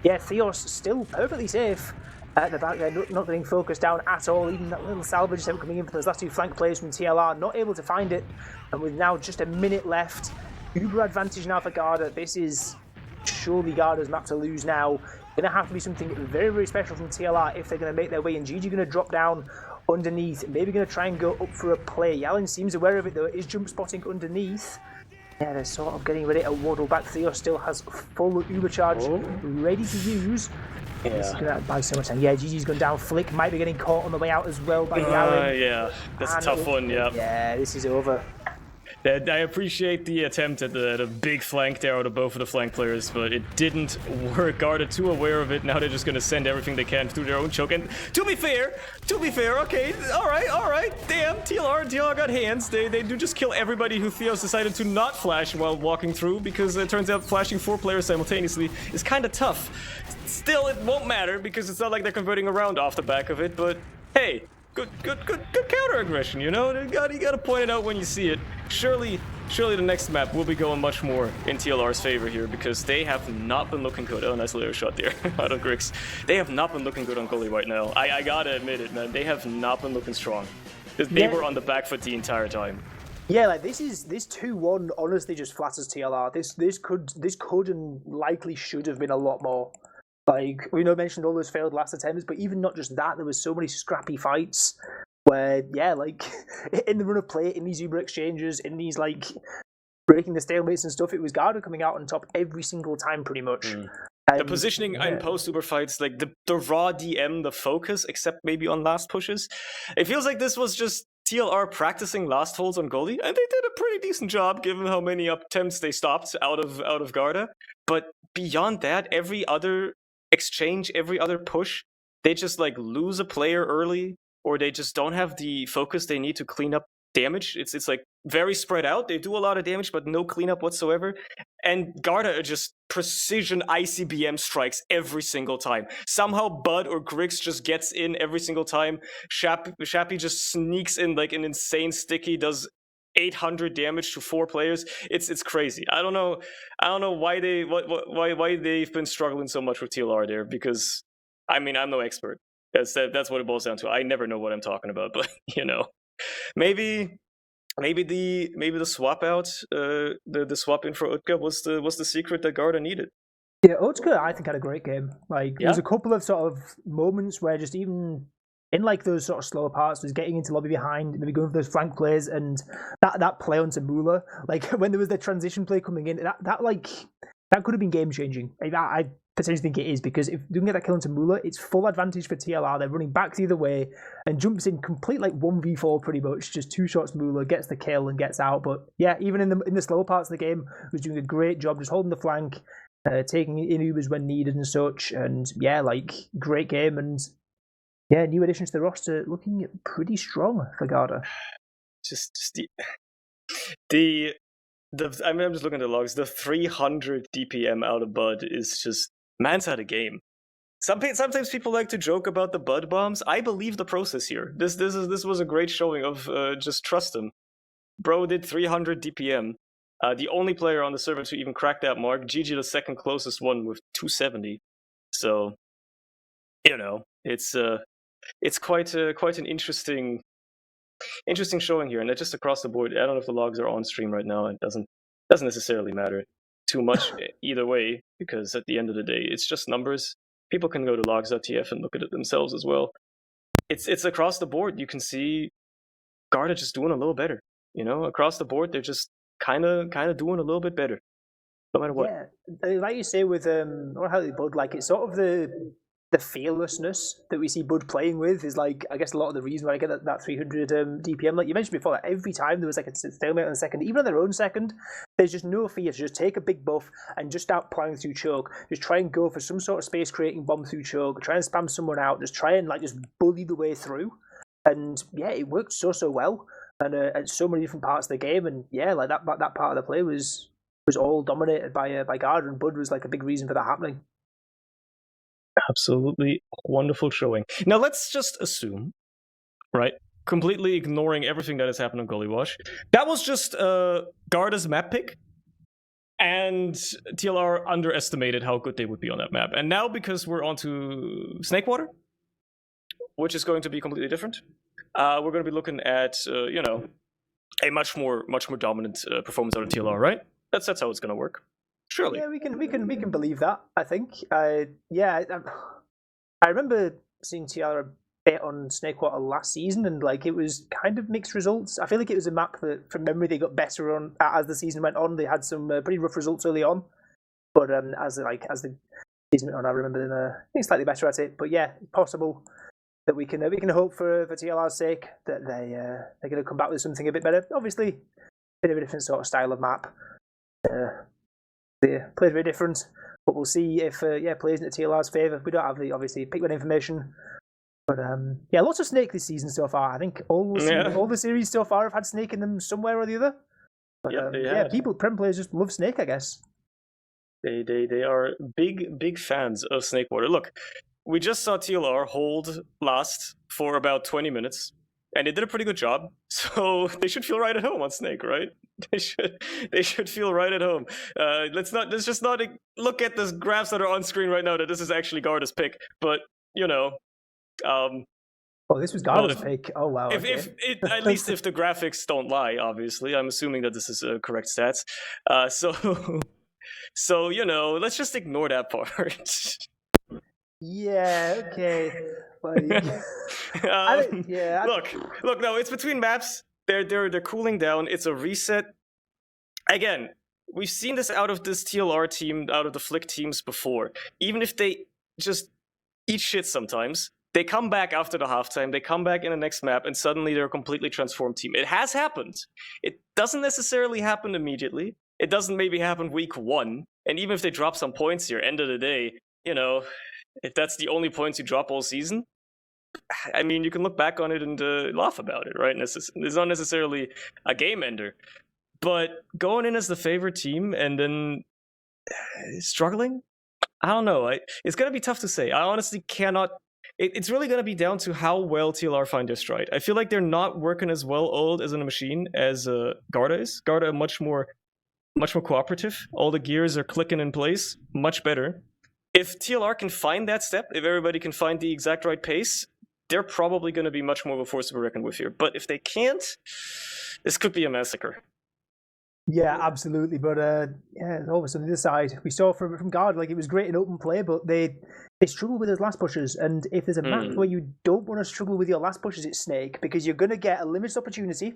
yeah, Theos still perfectly safe at the back there, not getting focused down at all. Even that little salvage attempt coming in for those last two flank players from TLR, not able to find it. And with now just a minute left, Uber advantage now for Garda. This is surely Garda's map to lose now. Going to have to be something very, very special from TLR if they're going to make their way. And GG going to drop down underneath. Maybe going to try and go up for a play. Yalin seems aware of it though. Is jump spotting underneath. Yeah, they're sort of getting ready to waddle back. Theo still has full Uber charge ready to use. Yeah. This is going to buy so much time. Yeah, GG's gone down. Flick might be getting caught on the way out as well by Yalin.
Yeah, that's a tough one, yeah.
Yeah, this is over.
I appreciate the attempt at the big flank there out of both of the flank players, but it didn't work. Garda too aware of it. Now they're just going to send everything they can through their own choke. And to be fair, okay, all right. Damn, TLR got hands. They do just kill everybody who Theos decided to not flash while walking through, because it turns out flashing 4 players simultaneously is kind of tough. Still, it won't matter because it's not like they're converting around off the back of it, but hey, Good counter aggression, you know? You gotta point it out when you see it. Surely the next map will be going much more in TLR's favor here, because they have not been looking good. Oh, nice layer shot there out of Grix. They have not been looking good on Gully right now. I gotta admit it, man. They have not been looking strong. They were on the back foot the entire time.
Yeah, like this 2-1 honestly just flatters TLR. This could and likely should have been a lot more. Like, we mentioned all those failed last attempts, but even not just that, there was so many scrappy fights where, yeah, like, in the run of play, in these Uber exchanges, in these, like, breaking the stalemates and stuff, it was Garda coming out on top every single time, pretty much.
The positioning in post-Uber fights, like, the raw DM, the focus, except maybe on last pushes, it feels like this was just TLR practicing last holds on Gully, and they did a pretty decent job, given how many attempts they stopped out of Garda. But beyond that, every other exchange, every other push, they just like lose a player early, or they just don't have the focus they need to clean up damage. It's like very spread out. They do a lot of damage, but no cleanup whatsoever. And Garda are just precision ICBM strikes every single time. Somehow Bud or Grix just gets in every single time. Shappy just sneaks in like an insane sticky, does 800 damage to 4 players. It's crazy. I don't know why they've been struggling so much with TLR there, because I mean, I'm no expert. That's what it boils down to. I never know what I'm talking about, but maybe the swap out, the swap in for Utka was the secret that Garda needed.
Yeah, Utka I think had a great game. Like there was a couple of sort of moments where just even in like those sort of slower parts, was getting into lobby behind, maybe going for those flank plays, and that play onto Mula, like when there was the transition play coming in, that could have been game changing. Like, I potentially think it is, because if you can get that kill onto Mula, it's full advantage for TLR. They're running back the other way and jumps in complete like 1v4 pretty much, just 2 shots Mula, gets the kill and gets out. But yeah, even in the slower parts of the game, was doing a great job just holding the flank, taking in Ubers when needed and such. And yeah, like great game. And yeah, new additions to the roster looking pretty strong for Garda.
Just the I mean, I'm just looking at the logs. The 300 DPM out of Bud is just man's out of game. Sometimes people like to joke about the Bud bombs. I believe the process here. This was a great showing of just trust him. Bro did 300 DPM. The only player on the server to even crack that mark. GG the second closest one with 270. So, it's quite an interesting interesting showing here, and just across the board. I don't know if the logs are on stream right now. It doesn't necessarily matter too much either way, because at the end of the day, it's just numbers. People can go to logs.tf and look at it themselves as well. It's across the board. You can see Garda just doing a little better. Across the board, they're just kind of doing a little bit better, no matter what.
Yeah, like you say with Bud, like it's sort of the fearlessness that we see Bud playing with is like, I guess, a lot of the reason why I get that 300 DPM. Like you mentioned before, like every time there was like a stalemate on the second, even on their own second, there's just no fear to just take a big buff and just start plowing through choke. Just try and go for some sort of space creating bomb through choke. Try and spam someone out. Just try and just bully the way through. And yeah, it worked so well. And at so many different parts of the game. And yeah, like that part of the play was all dominated by Garda, and Bud was like a big reason for that happening.
Absolutely wonderful showing. Now let's just assume, right, completely ignoring everything that has happened on Gullywash, that was just Garda's map pick, and TLR underestimated how good they would be on that map. And now, because we're onto Snakewater, which is going to be completely different, we're going to be looking at a much more dominant performance out of TLR, right? That's how it's going to work. Surely.
Yeah, we can believe that. I think. I remember seeing TLR bet on Snakewater last season, and like it was kind of mixed results. I feel like it was a map that, from memory, they got better on as the season went on. They had some pretty rough results early on, but as the season went on, I remember them being slightly better at it. But yeah, it's possible that we can hope for TLR's sake that they're going to come back with something a bit better. Obviously, a bit of a different sort of style of map. They play very different, but we'll see if plays into TLR's favour. We don't have the obviously pick one information, but lots of Snake this season so far. I think all the series so far have had Snake in them somewhere or the other. But, people, Prem players just love Snake, I guess.
They are big fans of Snakewater. Look, we just saw TLR hold last for about 20 minutes. And they did a pretty good job, so they should feel right at home on Snake, right? They should feel right at home. Let's just not look at the graphs that are on screen right now that this is actually Garda's pick, but
this was Garda's pick. Oh wow.
At least if the graphics don't lie, obviously, I'm assuming that this is correct stats. So let's just ignore that part.
Yeah. Okay. Like,
Look. No, it's between maps. They're cooling down. It's a reset. Again, we've seen this out of this TLR team, out of the Flick teams before. Even if they just eat shit sometimes, they come back after the halftime. They come back in the next map, and suddenly they're a completely transformed team. It has happened. It doesn't necessarily happen immediately. It doesn't maybe happen week 1. And even if they drop some points here, end of the day, if that's the only points you drop all season, I mean, you can look back on it and laugh about it, right? And it's not necessarily a game ender. But going in as the favorite team and then struggling, I don't know. It's going to be tough to say. I honestly cannot. It's really going to be down to how well TLR find their stride. I feel like they're not working as well oiled as a machine as Garda is. Garda much more cooperative. All the gears are clicking in place much better. If TLR can find that step, if everybody can find the exact right pace, they're probably going to be much more of a force to be reckoned with here. But if they can't, this could be a massacre.
Yeah, absolutely. But always on the other side, we saw from Garda, like it was great in open play, but they struggle with those last pushes. And if there's a map where you don't want to struggle with your last pushes, it's Snake, because you're going to get a limited opportunity.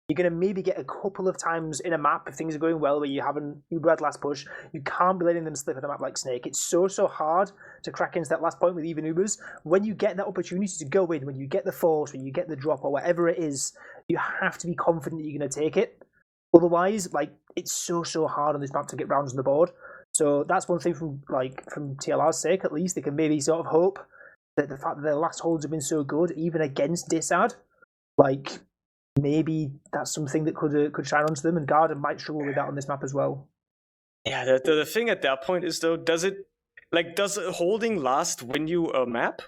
You're going to maybe get a couple of times in a map if things are going well where you haven't Uber had last push. You can't be letting them slip at a map like Snake. It's so hard to crack into that last point with even Ubers. When you get that opportunity to go in, when you get the force, when you get the drop or whatever it is, you have to be confident that you're going to take it. Otherwise, it's so hard on this map to get rounds on the board. So that's one thing from TLR's sake, at least. They can maybe sort of hope that the fact that their last holds have been so good, even against Disad, maybe that's something that could shine onto them, and Garda might struggle with that on this map as well.
Yeah, the thing at that point is, though, does holding last win you a map?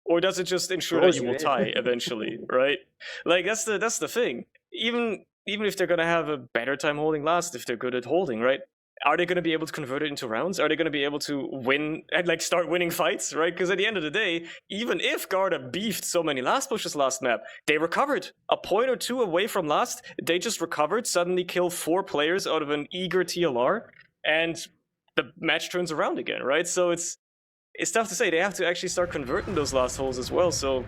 Or does it just ensure that you will tie eventually, right? That's the thing. Even if they're gonna have a better time holding last, if they're good at holding, right? are they going to be able to convert it into rounds? Are they going to be able to win and like start winning fights, right? Because at the end of the day, even if Garda beefed so many last pushes last map, they recovered. A point or two away from last, they just recovered, suddenly kill 4 players out of an eager TLR, and the match turns around again, right? So it's tough to say. They have to actually start converting those last holes as well, so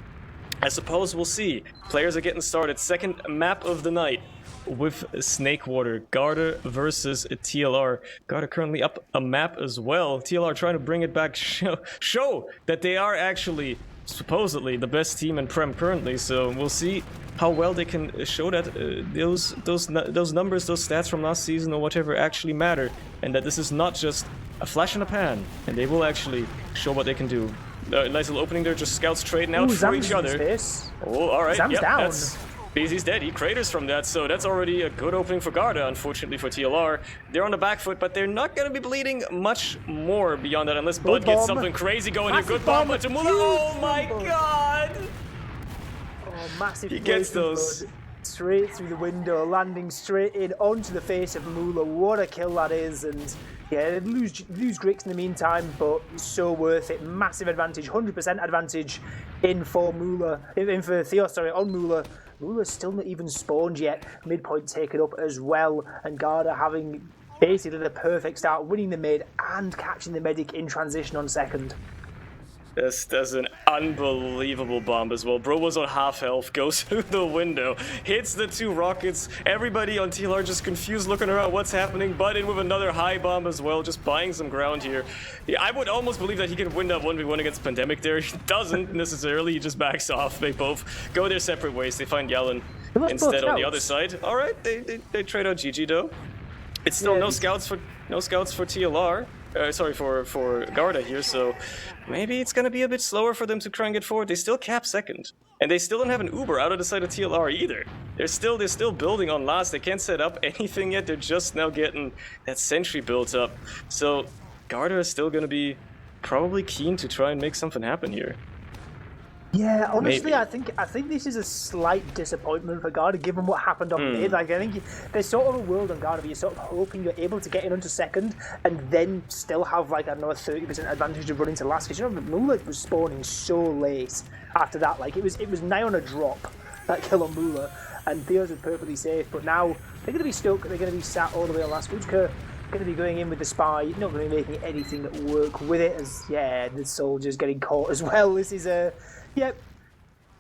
I suppose we'll see. Players are getting started. Second map of the night with Snakewater. Garda versus TLR. Garda currently up a map as well. TLR trying to bring it back, show that they are actually supposedly the best team in Prem currently. So we'll see how well they can show that those numbers, those stats from last season or whatever actually matter, and that this is not just a flash in the pan, and they will actually show what they can do. Nice little opening there, just scouts trading out for each other. Oh, alright,
Zam's down.
BZ's dead, he craters from that, so that's already a good opening for Garda, unfortunately for TLR. They're on the back foot, but they're not going to be bleeding much more beyond that, unless Bud gets something crazy going here. Good bomb, but Jamula, oh my god!
Oh, massive.
He gets those.
Straight through the window, landing straight in onto the face of Mula. What a kill that is, and yeah, they lose Grix in the meantime, but so worth it. Massive advantage, 100% advantage in for Mula, in for Theo, sorry, on Mula. Mula's still not even spawned yet. Midpoint taken up as well, and Garda having basically the perfect start, winning the mid and catching the medic in transition on second.
That's an unbelievable bomb as well. Bro was on half health, goes through the window, hits the 2 rockets. Everybody on TLR just confused, looking around what's happening. Bud in with another high bomb as well, just buying some ground here. Yeah, I would almost believe that he can win that 1v1 against Pandemic there. He doesn't necessarily, he just backs off. They both go their separate ways. They find Yellen instead on the other side. Alright, they trade out GG though. It's still no scouts for TLR. Sorry, for Garda here, so maybe it's gonna be a bit slower for them to try and get forward. They still cap second, and they still don't have an Uber out of the side of TLR either. They're still building on last. They can't set up anything yet. They're just now getting that sentry built up. So Garda is still gonna be probably keen to try and make something happen here.
Yeah, honestly,
Maybe.
I think this is a slight disappointment for Garda, given what happened on mid. Like, I think there's sort of a world on Garda where you're sort of hoping you're able to get in onto second and then still have like another 30% advantage of running to last. Because you know, Mula was spawning so late after that. Like, it was nigh on a drop, that kill on Mula, and Theo's was perfectly safe. But now they're going to be stuck. They're going to be sat all the way on last. Utka going to be going in with the spy, not going to be making anything work with it. As yeah, the soldiers getting caught as well. This is a yep.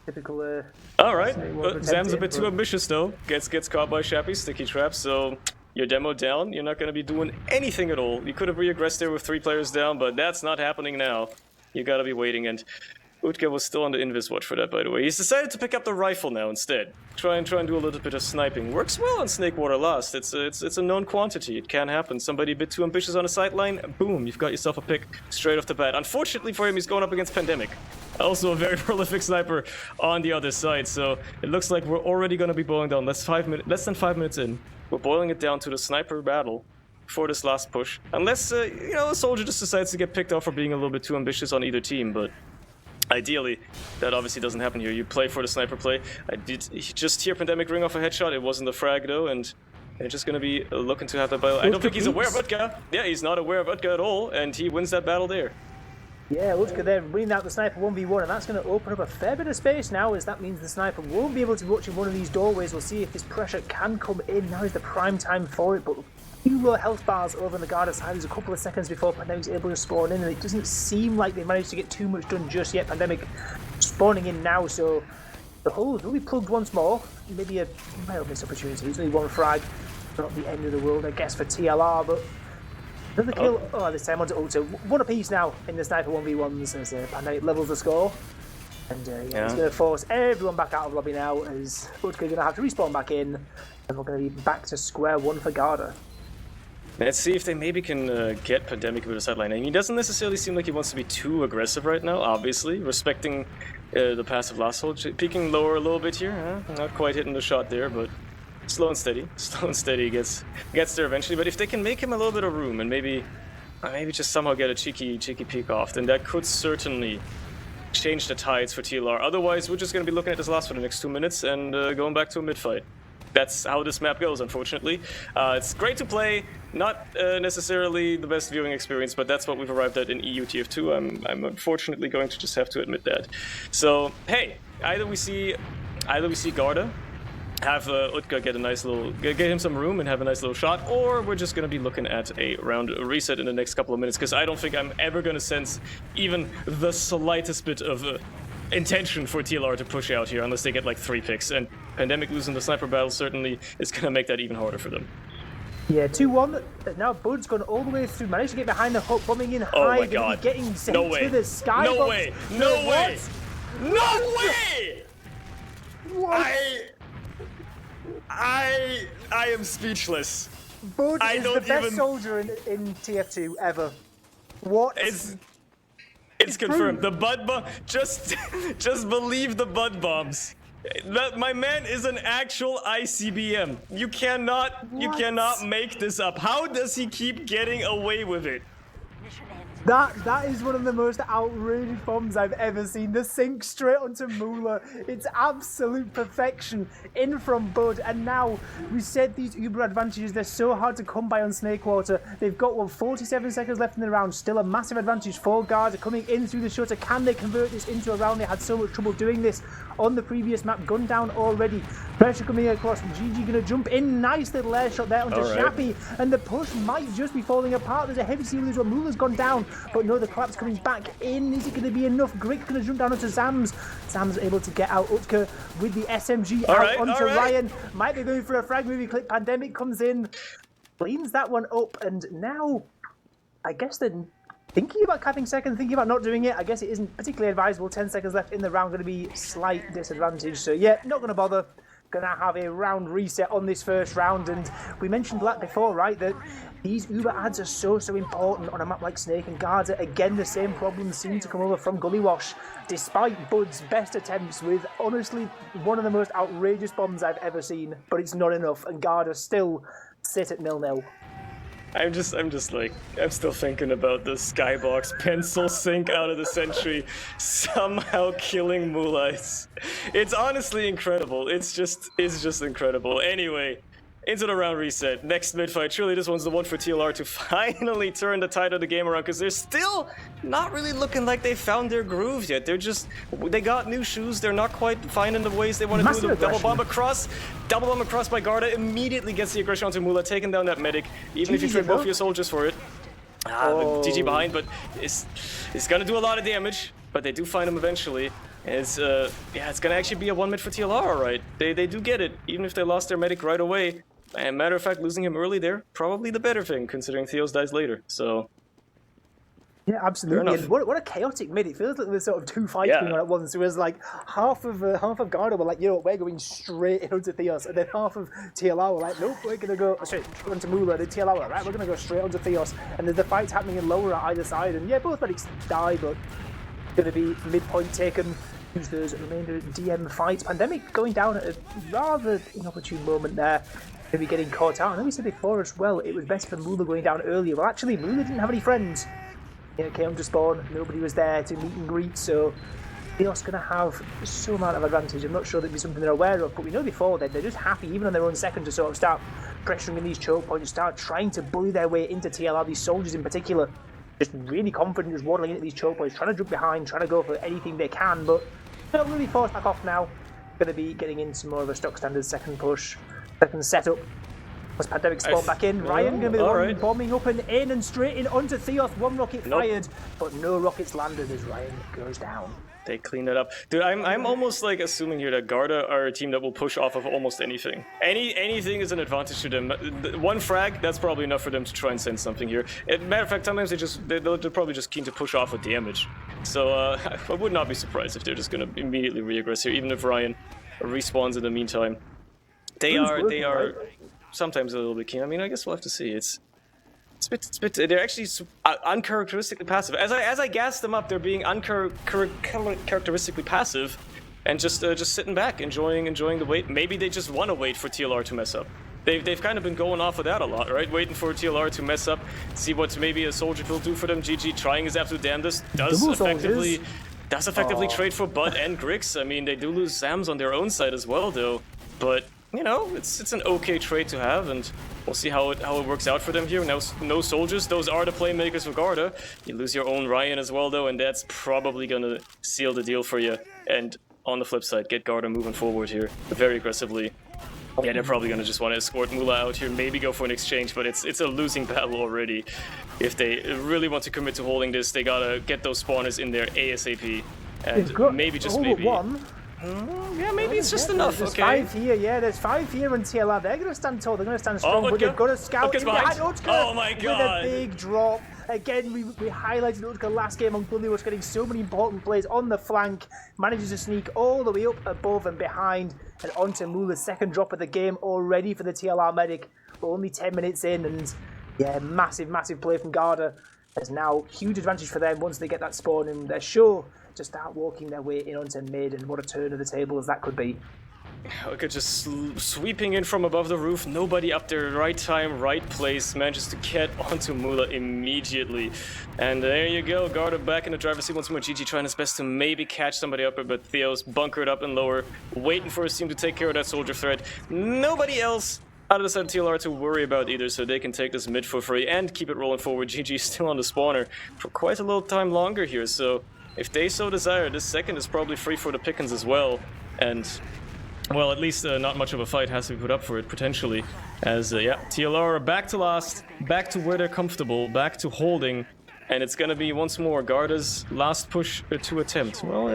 Typical.
Alright, Zam's a bit too ambitious though. Gets caught by Shappy, sticky trap, so you're demoed down. You're not going to be doing anything at all. You could have reaggressed there with 3 players down, but that's not happening now. You gotta be waiting, and Utka was still on the invis watch for that, by the way. He's decided to pick up the rifle now instead. Try and do a little bit of sniping. Works well on Snakewater last. It's a known quantity. It can happen. Somebody a bit too ambitious on a sideline, boom, you've got yourself a pick straight off the bat. Unfortunately for him, he's going up against Pandemic. Also a very prolific sniper on the other side, so it looks like we're already going to be boiling down. Less than 5 minutes in. We're boiling it down to the sniper battle for this last push. Unless, you know, a soldier just decides to get picked off for being a little bit too ambitious on either team, but ideally, that obviously doesn't happen here. You play for the sniper play. I did just hear Pandemic ring off a headshot. It wasn't a frag though, and they're just going to be looking to have that battle. I don't think he's aware of Utka. Yeah, he's not aware of Utka at all, and he wins that battle there.
Yeah, Utka there bringing out the sniper 1v1, and that's going to open up a fair bit of space now, as that means the sniper won't be able to watch in one of these doorways. We'll see if this pressure can come in. Now is the prime time for it, but few low health bars over on the Garda side. There's a couple of seconds before Pandemic's able to spawn in, and it doesn't seem like they managed to get too much done just yet. Pandemic spawning in now, so the holes will be plugged once more. Maybe a mild missed opportunity. There's only 1 frag. Not the end of the world, I guess, for TLR, but another kill. Oh, this time onto Ulta. 1 apiece now in the sniper 1v1s as Pandemic levels the score. And yeah, it's going to force everyone back out of lobby now, as Ulta going to have to respawn back in, and we're going to be back to square one for Garda.
Let's see if they maybe can get Pandemic with a sideline. I mean, he doesn't necessarily seem like he wants to be too aggressive right now, obviously. Respecting the passive last hold. Peeking lower a little bit here. Not quite hitting the shot there, but slow and steady. Slow and steady gets there eventually. But if they can make him a little bit of room and maybe just somehow get a cheeky peek off, then that could certainly change the tides for TLR. Otherwise, we're just going to be looking at this last for the next 2 minutes and going back to a mid-fight. That's how this map goes, unfortunately. It's great to play. not necessarily the best viewing experience, but that's what we've arrived at in EU TF2. I'm unfortunately going to just have to admit that. So hey, either we see Garda have Utka get a nice little, get him some room and have a nice little shot, or we're just gonna be looking at a round reset in the next couple of minutes, because I don't think I'm ever gonna sense even the slightest bit of intention for TLR to push out here unless they get like 3 picks, and Pandemic losing the sniper battle certainly is gonna make that even harder for them.
Yeah, 2-1. Now Bud's gone all the way through, managed to get behind the hook, bombing in high.
Oh my god.
Getting sent
No way.
to the skybox.
No way. No way. No way.
What?
I am speechless.
Bud
I
is
don't
the best
even-
soldier in TF2 ever. What?
It's confirmed. The Bud bomb. Just believe the Bud bombs. My man is an actual ICBM. You cannot make this up. How does he keep getting away with it?
That is one of the most outrageous bombs I've ever seen. The sink straight onto Moolah. It's absolute perfection in from Bud. And now we said these Uber advantages, they're so hard to come by on Snakewater. They've got 47 seconds left in the round. Still a massive advantage for Garda coming in through the shutter. Can they convert this into a round? They had so much trouble doing this on the previous map. Gun down already. Pressure coming across. GG gonna jump in. Nice little air shot there onto Shappy. And the push might just be falling apart. There's a heavy seal as well. Moolah's gone down. But no, the collapse coming back in. Is it going to be enough? Grick's going to jump down onto Zams. Zams able to get out Utka with the SMG out onto Ryan. Might be going for a frag movie clip. Pandemic comes in, cleans that one up, and now I guess they're thinking about capping second, thinking about not doing it. I guess it isn't particularly advisable. 10 seconds left in the round, going to be slight disadvantage. So yeah, not going to bother. Gonna have a round reset on this first round, and we mentioned that before, right? That these Uber ads are so important on a map like Snake and Garda. Again, the same problems seem to come over from Gullywash, despite Bud's best attempts with honestly one of the most outrageous bombs I've ever seen. But it's not enough, and Garda still sit at 0-0.
I'm still thinking about the skybox pencil sink out of the sentry, somehow killing Moolah. It's honestly incredible. It's just incredible. Anyway, into the round reset. Next mid-fight. Surely this one's the one for TLR to finally turn the tide of the game around, because they're still not really looking like they found their groove yet. They got new shoes. They're not quite finding the ways they want to do the double bomb across. Double bomb across by Garda immediately gets the aggression onto Moolah, taking down that medic, even if you trade both your soldiers for it. GG behind, but it's gonna do a lot of damage, but they do find him eventually. It's gonna actually be a 1 mid for TLR, alright. They do get it, even if they lost their medic right away. And matter of fact, losing him early there, probably the better thing, considering Theos dies later, so...
Yeah, absolutely. And what a chaotic mid. It feels like there's sort of 2 fights going on at once. It was like half of Garda were like, you know, we're going straight into Theos, and then half of TLR were like, nope, we're gonna go straight onto Moolah. And then TLR were like, right, we're gonna go straight onto Theos. And there's the fights happening in lower at either side. And yeah, both medics die, but gonna be midpoint taken. Use those remainder DM fights. Pandemic going down at a rather inopportune moment there. Maybe getting caught out. I know we said before as well, it was better for Moolah going down earlier. Well, actually, Moolah didn't have any friends. Came to spawn, nobody was there to meet and greet, so Theos going to have some amount of advantage. I'm not sure that'd be something they're aware of, but we know before that they're just happy, even on their own second, to sort of start pressuring in these choke points, start trying to bully their way into TLR, these soldiers in particular. Just really confident, just waddling into these choke points, trying to jump behind, trying to go for anything they can, but not really forced back off now. Going to be getting into more of a stock standard second push, second setup. As Pandemic spawn back in, Ryan going to be the one bombing up and in and straight in onto Theos. 1 rocket fired, but no rockets landed as Ryan goes down.
They clean it up. Dude, I'm almost like assuming here that Garda are a team that will push off of almost anything. Anything is an advantage to them. 1 frag, that's probably enough for them to try and send something here. Matter of fact, sometimes they're probably just keen to push off with damage. So I would not be surprised if they're just going to immediately re-aggress here, even if Ryan respawns in the meantime. They are sometimes a little bit keen. I mean, I guess we'll have to see. It's they're actually uncharacteristically passive. As I gas them up, they're being uncharacteristically passive, and just sitting back, enjoying the wait. Maybe they just want to wait for TLR to mess up. They've kind of been going off of that a lot, right? Waiting for TLR to mess up, see what maybe a soldier will do for them. GG trying his absolute damnedest. Does effectively trade for Bud and Grix. I mean, they do lose Sams on their own side as well, though. But you know, it's an okay trade to have, and we'll see how it works out for them here. Now, no soldiers. Those are the playmakers for Garda. You lose your own Ryan as well, though, and that's probably gonna seal the deal for you. And on the flip side, get Garda moving forward here very aggressively. Yeah, they're probably gonna just want to escort Mula out here, maybe go for an exchange, but it's a losing battle already. If they really want to commit to holding this, they gotta get those spawners in there ASAP, and maybe just maybe.
One.
Yeah, maybe it's just enough.
There's
okay.
5 here. Yeah, there's 5 here in TLR. They're going to stand tall. They're going to stand strong, but they've got to scout in behind Utka.
Oh my god!
With a big drop. Again, we highlighted Utka last game on Gullywash, getting so many important plays on the flank. Manages to sneak all the way up above and behind, and onto Mula's second drop of the game already for the TLR medic. We're only 10 minutes in, and yeah, massive play from Garda. There's now huge advantage for them once they get that spawn, and they're sure to start walking their way in onto mid, and what a turn of the table as that could be.
Okay, just sweeping in from above the roof, nobody up there, right time, right place, manages to get onto Mula immediately. And there you go, Garda back in the driver's seat once more. GG trying his best to maybe catch somebody up, but Theo's bunkered up and lower, waiting for his team to take care of that soldier threat. Nobody else out of the side of TLR to worry about either, so they can take this mid for free and keep it rolling forward. GG still on the spawner for quite a little time longer here, so if they so desire, this second is probably free for the pickings as well. And well, at least not much of a fight has to be put up for it, potentially. As, yeah, TLR are back to last, back to where they're comfortable, back to holding. And it's going to be, once more, Garda's last push to attempt. Well,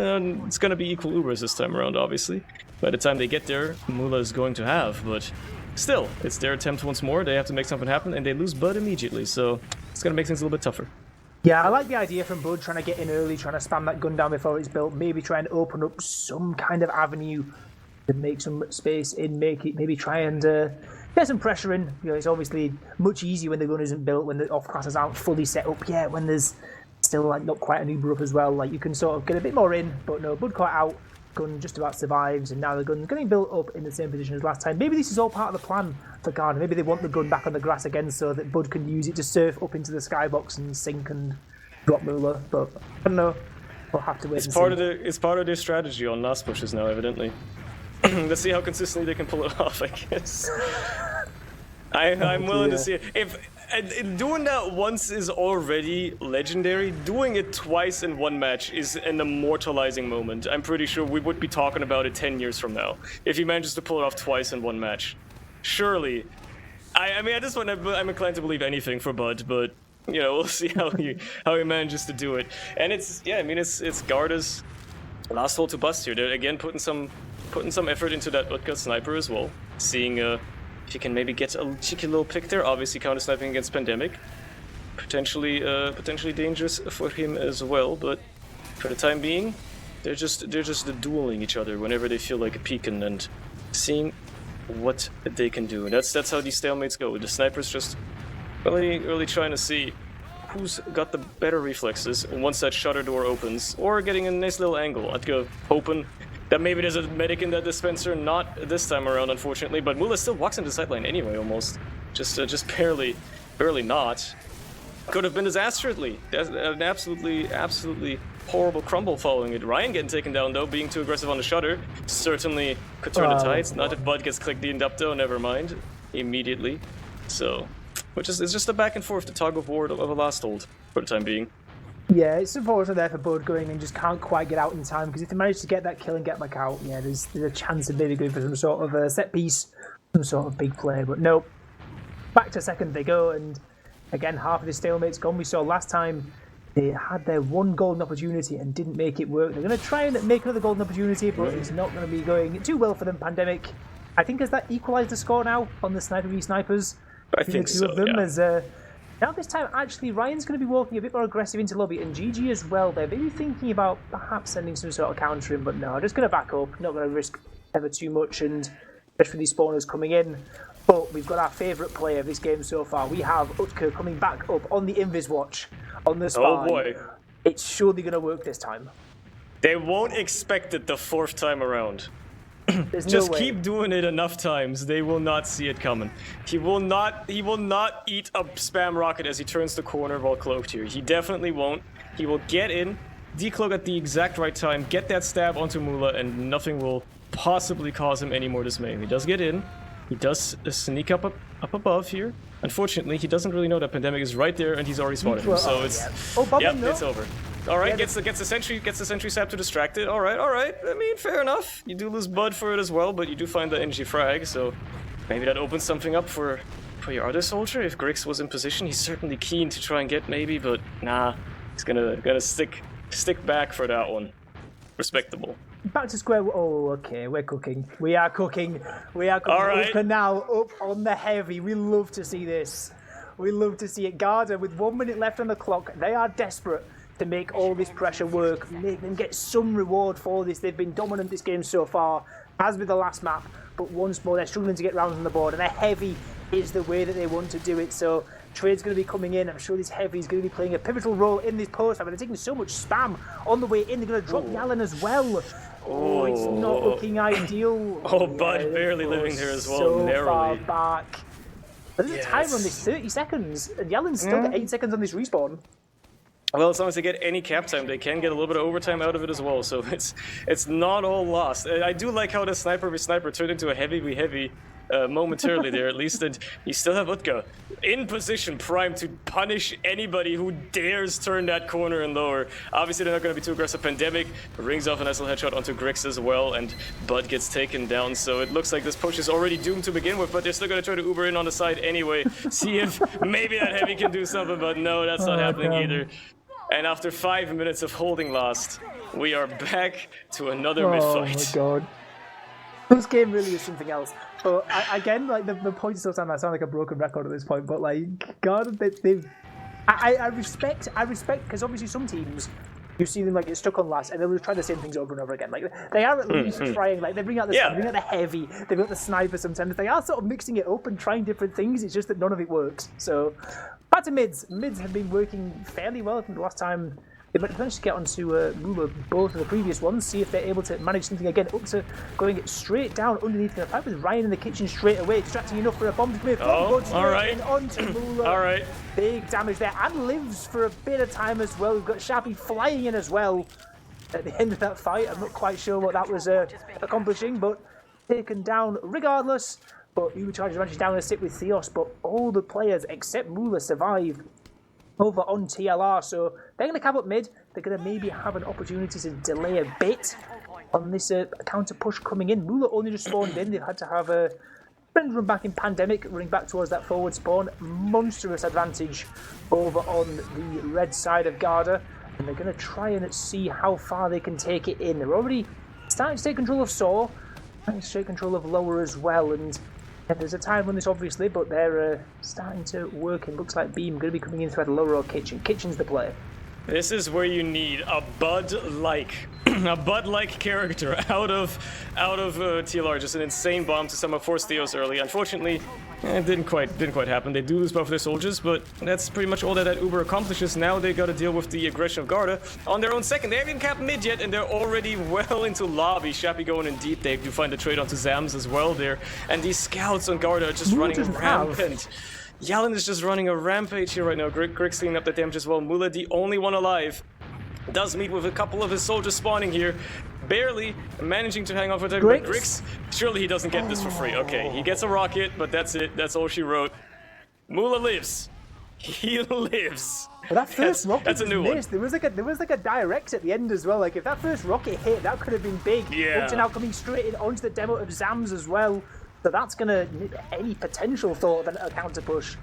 it's going to be equal Ubers this time around, obviously. By the time they get there, Mula is going to have, but still, it's their attempt once more. They have to make something happen, and they lose Bud immediately, so it's going to make things a little bit tougher.
Yeah, I like the idea from Bud trying to get in early, trying to spam that gun down before it's built, maybe try and open up some kind of avenue to make some space in, maybe try and get some pressure in. You know, it's obviously much easier when the gun isn't built, when the off classes aren't fully set up yet, when there's still like not quite an Uber up as well. Like you can sort of get a bit more in, but no, Bud caught out, gun just about survives, and now the gun's getting built up in the same position as last time. Maybe this is all part of the plan for Garda. Maybe they want the gun back on the grass again so that Bud can use it to surf up into the skybox and sink and drop Mula, but I don't know. We'll have to wait.
It's part of their strategy on last pushes now, evidently. Let's see how consistently they can pull it off, I guess. I'm willing to see it. If doing that once is already legendary, doing it twice in one match is an immortalizing moment. I'm pretty sure we would be talking about it 10 years from now if he manages to pull it off twice in one match. Surely. I mean, at this point, I'm inclined to believe anything for Bud, but you know, we'll see how he manages to do it. And it's, yeah, I mean, it's Garda's last hole to bust here. They're again putting some effort into that Utka sniper as well, seeing if he can maybe get a cheeky little pick there. Obviously, counter sniping against Pandemic, potentially dangerous for him as well. But for the time being, they're just dueling each other whenever they feel like peeking and seeing what they can do. And that's how these stalemates go. The snipers just really trying to see who's got the better reflexes once that shutter door opens, or getting a nice little angle. Utka hoping that maybe there's a medic in that dispenser, not this time around, unfortunately, but Mula still walks into the sideline anyway, almost. Just barely not. Could have been disastrously. An absolutely horrible crumble following it. Ryan getting taken down, though, being too aggressive on the shutter. Certainly could turn the tides. Not if Bud gets clicked the Indupto, never mind. Immediately. So, it's just a back and forth, the tug of war of a last hold, for the time being.
Yeah, it's unfortunate there for Bud going and just can't quite get out in time, because if they manage to get that kill and get back out, yeah, there's a chance of maybe going for some sort of a set piece, some sort of big play, but nope. Back to second they go, and again, half of the stalemate's gone. We saw last time they had their one golden opportunity and didn't make it work. They're going to try and make another golden opportunity, but it's not going to be going too well for them. Pandemic, I think, has that equalised the score now on the sniper v snipers?
I think
two
so,
of them
yeah.
as, now this time, actually, Ryan's going to be walking a bit more aggressive into lobby, and GG as well. They're maybe thinking about perhaps sending some sort of counter in, but no, just going to back up, not going to risk ever too much, and especially these spawners coming in. But we've got our favourite player of this game so far. We have Utka coming back up on the Invis watch, on the spy.
Oh boy.
It's surely going to work this time.
They won't expect it the fourth time around.
There's
Just
no way.
keep doing it enough times, they will not see it coming. He will not eat a spam rocket as he turns the corner while cloaked here. He definitely won't. He will get in, decloak at the exact right time, get that stab onto Mula, and nothing will possibly cause him any more dismay. He does get in. He does sneak up above here. Unfortunately, he doesn't really know that Pandemic is right there, and he's already spotted him. So it's it's over. All right, gets the sentry sap to distract it. All right. I mean, fair enough. You do lose Bud for it as well, but you do find the NG frag. So maybe that opens something up for your other soldier. If Grix was in position, he's certainly keen to try and get maybe, but nah, he's gonna stick back for that one. Respectable.
Back to square. Oh, okay, we're cooking. We are cooking.
All right.
Uka now up on the heavy. We love to see this. We love to see it. Garda with 1 minute left on the clock. They are desperate to make all this pressure work, make them get some reward for this. They've been dominant this game so far, as with the last map, but once more they're struggling to get rounds on the board, and a heavy is the way that they want to do it. So Trade's going to be coming in. I'm sure this heavy is going to be playing a pivotal role in this post. I mean, they're taking so much spam on the way in. They're going to drop Yallen as well. Oh, it's not looking ideal.
Oh, Bud barely living there as well,
so
narrowly.
Far back. There's a timer on this, 30 seconds, and Yallen's still got 8 seconds on this respawn.
Well, as long as they get any cap time, they can get a little bit of overtime out of it as well. So it's not all lost. I do like how the sniper v sniper turned into a heavy momentarily there, at least. And you still have Utka in position, primed to punish anybody who dares turn that corner and lower. Obviously, they're not going to be too aggressive. Pandemic rings off a nice little headshot onto Grix as well, and Bud gets taken down. So it looks like this push is already doomed to begin with, but they're still going to try to Uber in on the side anyway. See if maybe that heavy can do something, but no, that's not happening either. And after 5 minutes of holding lost, we are back to another mid-fight.
Oh my god. This game really is something else. But again, like the points still sound like a broken record at this point, but like, God, I respect, because obviously some teams, you see them like get stuck on last, and they'll try the same things over and over again. Like they are at least trying. Like they bring out the heavy, they've got the sniper sometimes. They are sort of mixing it up and trying different things. It's just that none of it works. So back to mids. Mids have been working fairly well from the last time. They managed to get onto Mula both of the previous ones, see if they're able to manage something again, up to going straight down underneath the pipe with Ryan in the kitchen straight away, distracting enough for a bomb to come in.
All right.
Onto Mula.
All right.
Big damage there, and lives for a bit of time as well. We've got Shabby flying in as well at the end of that fight. I'm not quite sure what that was accomplishing, but taken down regardless. But Ubercharge managed down to sit with Theos, but all the players except Mula survive over on TLR, so they're going to cap up mid. They're going to maybe have an opportunity to delay a bit on this counter push coming in. Mula only just spawned in. They've had to have a friend run back in Pandemic, running back towards that forward spawn. Monstrous advantage over on the red side of Garda, and they're going to try and see how far they can take it in. They're already starting to take control of Saw, and to take control of Lower as well, and there's a time on this obviously, but they're starting to work, and looks like Beam going to be coming in through the Lower or Kitchen. Kitchen's the play.
This is where you need a Bud-like, a Bud-like character out of TLR. Just an insane bomb to somehow force Theos early. Unfortunately, it didn't quite happen. They do lose both of their soldiers, but that's pretty much all that Uber accomplishes. Now they got to deal with the aggression of Garda on their own second. They haven't even capped mid yet, and they're already well into lobby. Shappy going in deep. They do find the trade onto Zams as well there, and these scouts on Garda are just running rampant. Yallen is just running a rampage here right now. Grig's cleaning up the damage as well. Mula, the only one alive, does meet with a couple of his soldiers spawning here. Barely managing to hang on for time. But Grix, surely he doesn't get this for free. Okay, he gets a rocket, but that's it. That's all she wrote. Mula lives. He lives.
Well, that first rocket
that's a new one.
There was like a direct at the end as well. Like if that first rocket hit, that could have been big.
Yeah.
Up to now coming straight in onto the demo of Zams as well. So that's going to nip any potential thought of a counter push.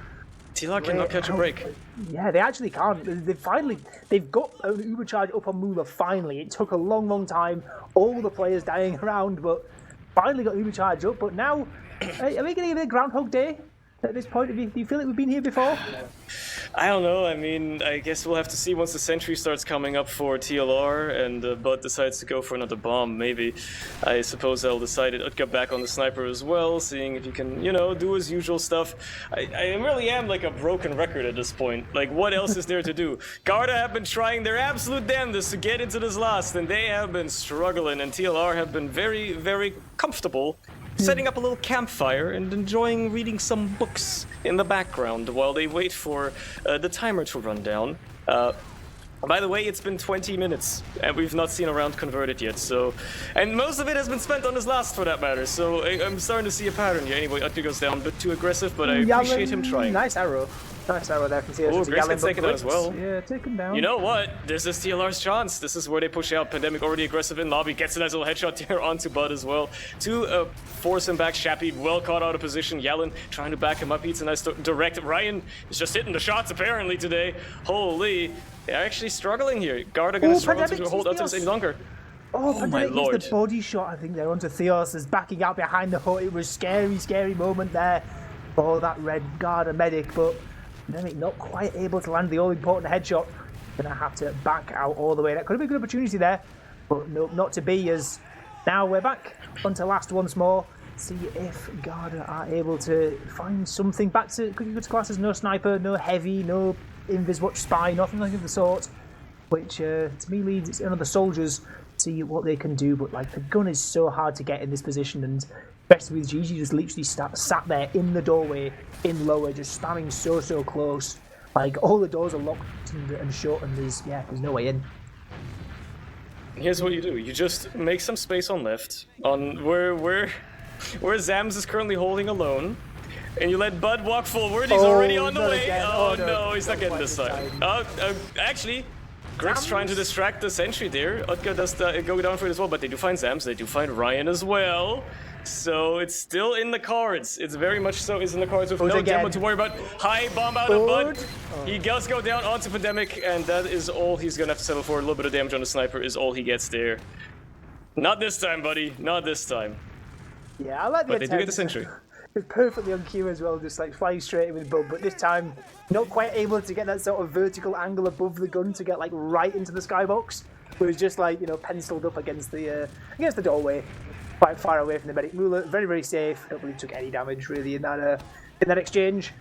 TLR cannot catch a break.
Yeah, they actually can't. They've got an Uber charge up on Mula finally. It took a long time. All the players dying around, but finally got Uber charge up. But now, are we going to give it a Groundhog Day at this point? Do you feel like we've been here before?
I don't know. I mean, I guess we'll have to see once the sentry starts coming up for TLR and Bud decides to go for another bomb. Maybe. I suppose they'll decide it. Utka back on the sniper as well, seeing if he can, do his usual stuff. I really am like a broken record at this point. Like, what else is there to do? Garda have been trying their absolute damnedest to get into this last, and they have been struggling, and TLR have been very, very comfortable setting up a little campfire and enjoying reading some books in the background while they wait for the timer to run down. By the way, it's been 20 minutes, and we've not seen a round converted yet, so... And most of it has been spent on his last, for that matter, so I'm starting to see a pattern here. Anyway, Utker goes down a bit too aggressive, but I appreciate him trying.
Nice arrow. Nice arrow there from TF2.
Oh, Grix gets taken out as well.
Yeah, taken down.
You know what? This is TLR's chance. This is where they push out. Pandemic already aggressive in lobby. Gets a nice little headshot here onto Bud as well. To force him back. Shappy well caught out of position. Yellen trying to back him up. Eats a nice direct. Ryan is just hitting the shots apparently today. Holy. They're actually struggling here. Garda gonna struggle to hold out to this any longer.
Oh my lord. The body shot, I think, there onto Theos is backing out behind the hut. It was scary moment there for that red Garda medic, but Pandemic not quite able to land the all-important headshot. Gonna have to back out all the way. That could have been a good opportunity there, but no, not to be, as now we're back onto last once more. See if Garda are able to find something back to good classes. No sniper, no heavy, no invis watch spy, nothing like of the sort, which to me leads another soldiers see what they can do. But like, the gun is so hard to get in this position, and especially with GG just literally sat there in the doorway in lower, just spamming so close. Like, all the doors are locked and shut, and there's no way in.
Here's what you do: you just make some space on left, on where Zams is currently holding alone. And you let Bud walk forward. He's already on the way.
Again.
Oh no, he's not getting this time. Actually, Grig's trying to distract the sentry there. Utker does go down for it as well, but they do find Zams. They do find Ryan as well. So it's still in the cards. It's very much so is in the cards with no demo to worry about. High bomb out of Bud. He does go down onto Pandemic, and that is all he's gonna have to settle for. A little bit of damage on the sniper is all he gets there. Not this time, buddy. Not this time.
Yeah, I like the
attempt. But they do get the sentry.
It's perfectly on cue as well, just like flying straight in with Bud, but this time not quite able to get that sort of vertical angle above the gun to get like right into the skybox. It was just like, you know, penciled up against the doorway, quite far away from the medic. Muller very safe. Don't believe took any damage really in that exchange.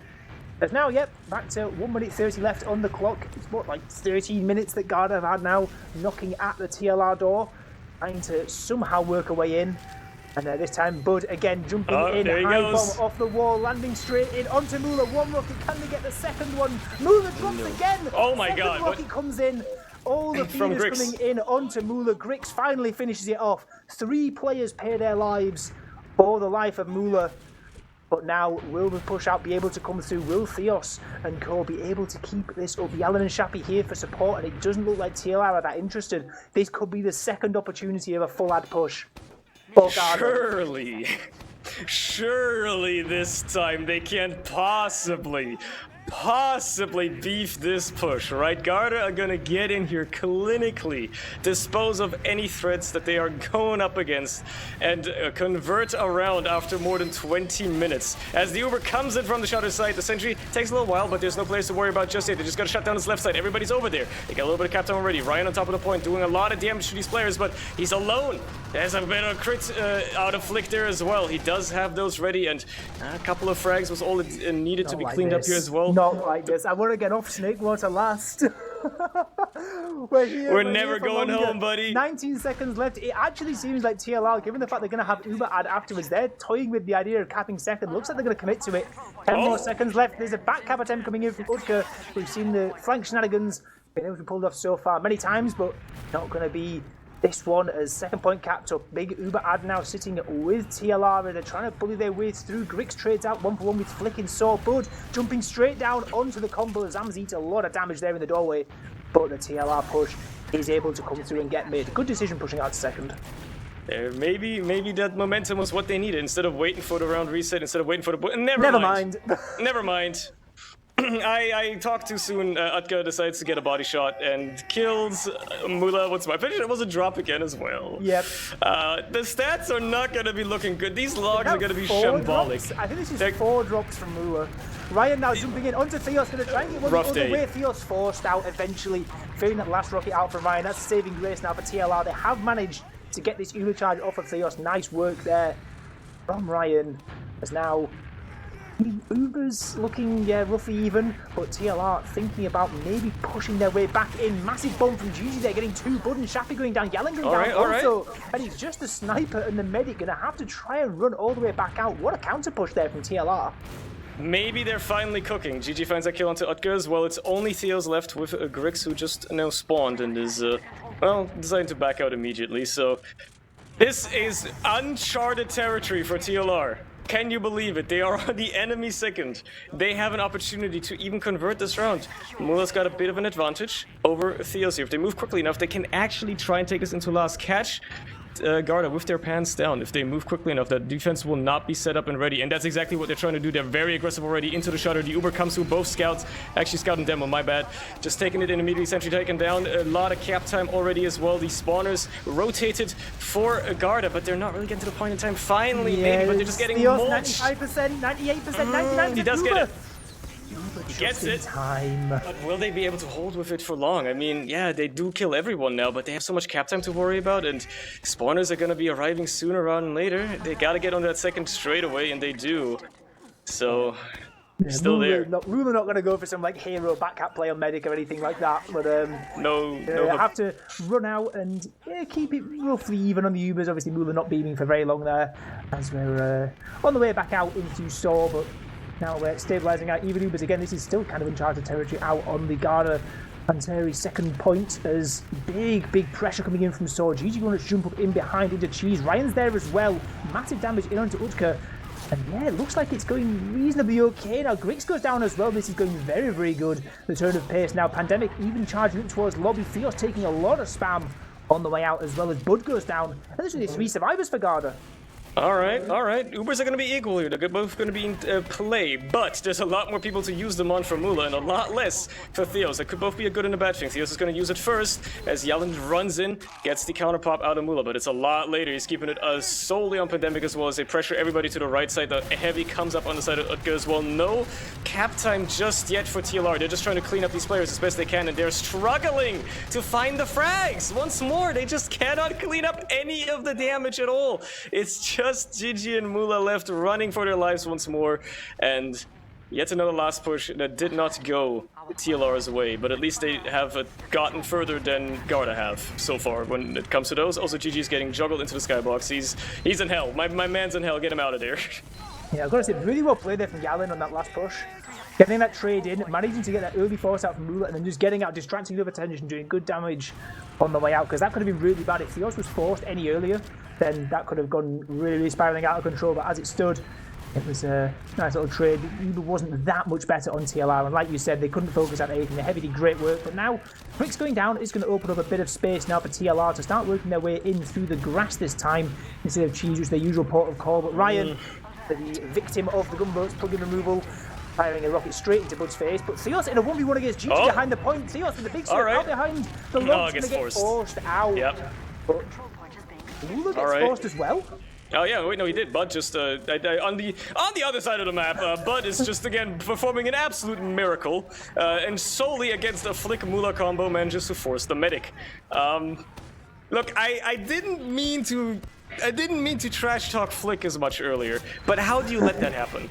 There's now, back to 1 minute 30 left on the clock. It's what, like 13 minutes that Garda have had now, knocking at the TLR door, trying to somehow work a way in. And this time, Bud again jumping in, high bomb off the wall, landing straight in onto Muller. One rocket, can they get the second one? Muller drops again.
Oh my
second
god!
Rocket comes in. All the feeders coming in onto Muller. Grix finally finishes it off. 3 players pay their lives for the life of Muller. But now, will the push out be able to come through? Will Theos and Co be able to keep this up? Yellen and Shappy here for support, and it doesn't look like TLR are that interested. This could be the second opportunity of a full ad push. Surely this time they can't possibly beef this push, right? Garda are gonna get in here clinically, dispose of any threats that they are going up against, and convert around after more than 20 minutes. As the Uber comes in from the shutter side, the sentry takes a little while, but there's no players to worry about just yet. They just gotta shut down this left side. Everybody's over there. They got a little bit of cap time already. Ryan on top of the point, doing a lot of damage to these players, but he's alone. There's a bit of crit out of Flick there as well. He does have those ready, and a couple of frags was all that needed to be cleaned up here as well. Not like this. I want to get off Snakewater last.
We're never going home, buddy.
19 seconds left. It actually seems like TLR, given the fact they're going to have Uber ad afterwards, they're toying with the idea of capping second. Looks like they're going to commit to it. 10 more seconds left. There's a back cap attempt coming in from Utker. We've seen the flank shenanigans been able to pull it off so far many times, but not going to be this one, as second point capped up. Big Uber ad now sitting with TLR, and they're trying to bully their way through. Grix trades out 1-for-1 with Flick and Saw. Bud jumping straight down onto the combo. Zams eats a lot of damage there in the doorway, but the TLR push is able to come through and get made. Good decision pushing out to second.
Maybe that momentum was what they needed. Instead of waiting for the round reset, instead of waiting for the...
Never mind.
Never mind. I talked too soon. Utker decides to get a body shot and kills Mula. What's my finish? It was a drop again as well.
Yep.
The stats are not going to be looking good. These logs are going to be shambolic.
I think this is 4 drops from Mula. Ryan now jumping in onto Theos, going to try and get one the other way. Theos forced out eventually, feeling that last rocket out from Ryan. That's saving grace now for TLR. They have managed to get this Uber charge off of Theos. Nice work there from Ryan. As now Uber's looking roughly even, but TLR thinking about maybe pushing their way back in. Massive bomb from GG there, getting 2. Bud and Shappy going down, Yellen going down also. And he's just the sniper and the medic going to have to try and run all the way back out. What a counter push there from TLR.
maybe they're finally cooking. GG finds that kill onto Utgers. Well, it's only Theo's left with Grix, who just now spawned and is, well, deciding to back out immediately. So this is uncharted territory for TLR. Can you believe it? They are on the enemy second. They have an opportunity to even convert this round. Mula's got a bit of an advantage over Theos here. If they move quickly enough, they can actually try and take us into last catch. Garda with their pants down. If they move quickly enough, that defense will not be set up and ready, and that's exactly what they're trying to do. They're very aggressive already into the shutter. The Uber comes through both scouts. Actually, scout and demo, my bad. Just taking it in immediately, sentry taken down. A lot of cap time already as well. The spawners rotated for Garda, but they're not really getting to the point in time. Finally, maybe, but they're just getting mulched.
95%, 98%, 99%.
He does get it.
He
Gets it. But will they be able to hold with it for long? I mean, yeah, they do kill everyone now, but they have so much cap time to worry about, and spawners are going to be arriving sooner rather than later. They got to get on that second straight away, and they do. So, still there.
Rula not going to go for some like hero backcap play on medic or anything like that, but
no,
have to run out and keep it roughly even on the Ubers. Obviously, Mula not beaming for very long there, as we're on the way back out into Saw, but now we're stabilising out even Ubers again. This is still kind of uncharted territory out on the Garda Panteri second point, as big pressure coming in from Saw. GG going to jump up in behind into Cheese. Ryan's there as well. Massive damage in onto Utka. And yeah, it looks like it's going reasonably okay. Now Grix goes down as well. This is going very good. The turn of pace. Now Pandemic even charging up towards Lobby. Theos taking a lot of spam on the way out, as well as Bud goes down. And there's only 3 survivors for Garda.
All right. Ubers are going to be equal here. They're both going to be in play, but there's a lot more people to use them on for Mula and a lot less for Theos. That could both be a good and a bad thing. Theos is going to use it first as Yellen runs in, gets the counter pop out of Mula, but it's a lot later. He's keeping it solely on Pandemic as well, as they pressure everybody to the right side. The heavy comes up on the side of Utger as well. No cap time just yet for TLR. They're just trying to clean up these players as best they can, and they're struggling to find the frags. Once more, they just cannot clean up any of the damage at all. It's just GG and Mula left running for their lives once more, and yet another last push that did not go TLR's way, but at least they have gotten further than Garda have so far when it comes to those. Also, GG's getting juggled into the skybox. He's in hell. My man's in hell. Get him out of there.
Yeah, I've got to say, really well played there from Yalen on that last push. Getting that trade in, managing to get that early force out from Mula, and then just getting out, distracting the other attention, doing good damage on the way out, because that could have been really bad. If Theos was forced any earlier, then that could have gone really spiraling out of control, but as it stood, it was a nice little trade. Uber wasn't that much better on TLR, and like you said, they couldn't focus on anything. The Heavy did great work, but now Brick's going down is going to open up a bit of space now for TLR to start working their way in through the grass this time, instead of Cheese, which is their usual port of call. But Ryan, the victim of the gunboat's plug-in removal, firing a rocket straight into Bud's face, but Theos in a 1v1 against GG behind the point. Theos with the big sword out behind the launch, going to get forced out.
Yep.
But Mula gets forced as well.
Oh yeah, wait, no, he did. Bud just on the other side of the map, Bud is just again performing an absolute miracle, and solely against a Flick Mula combo manages to force the medic. Look, I didn't mean to trash talk Flick as much earlier, but how do you let that happen?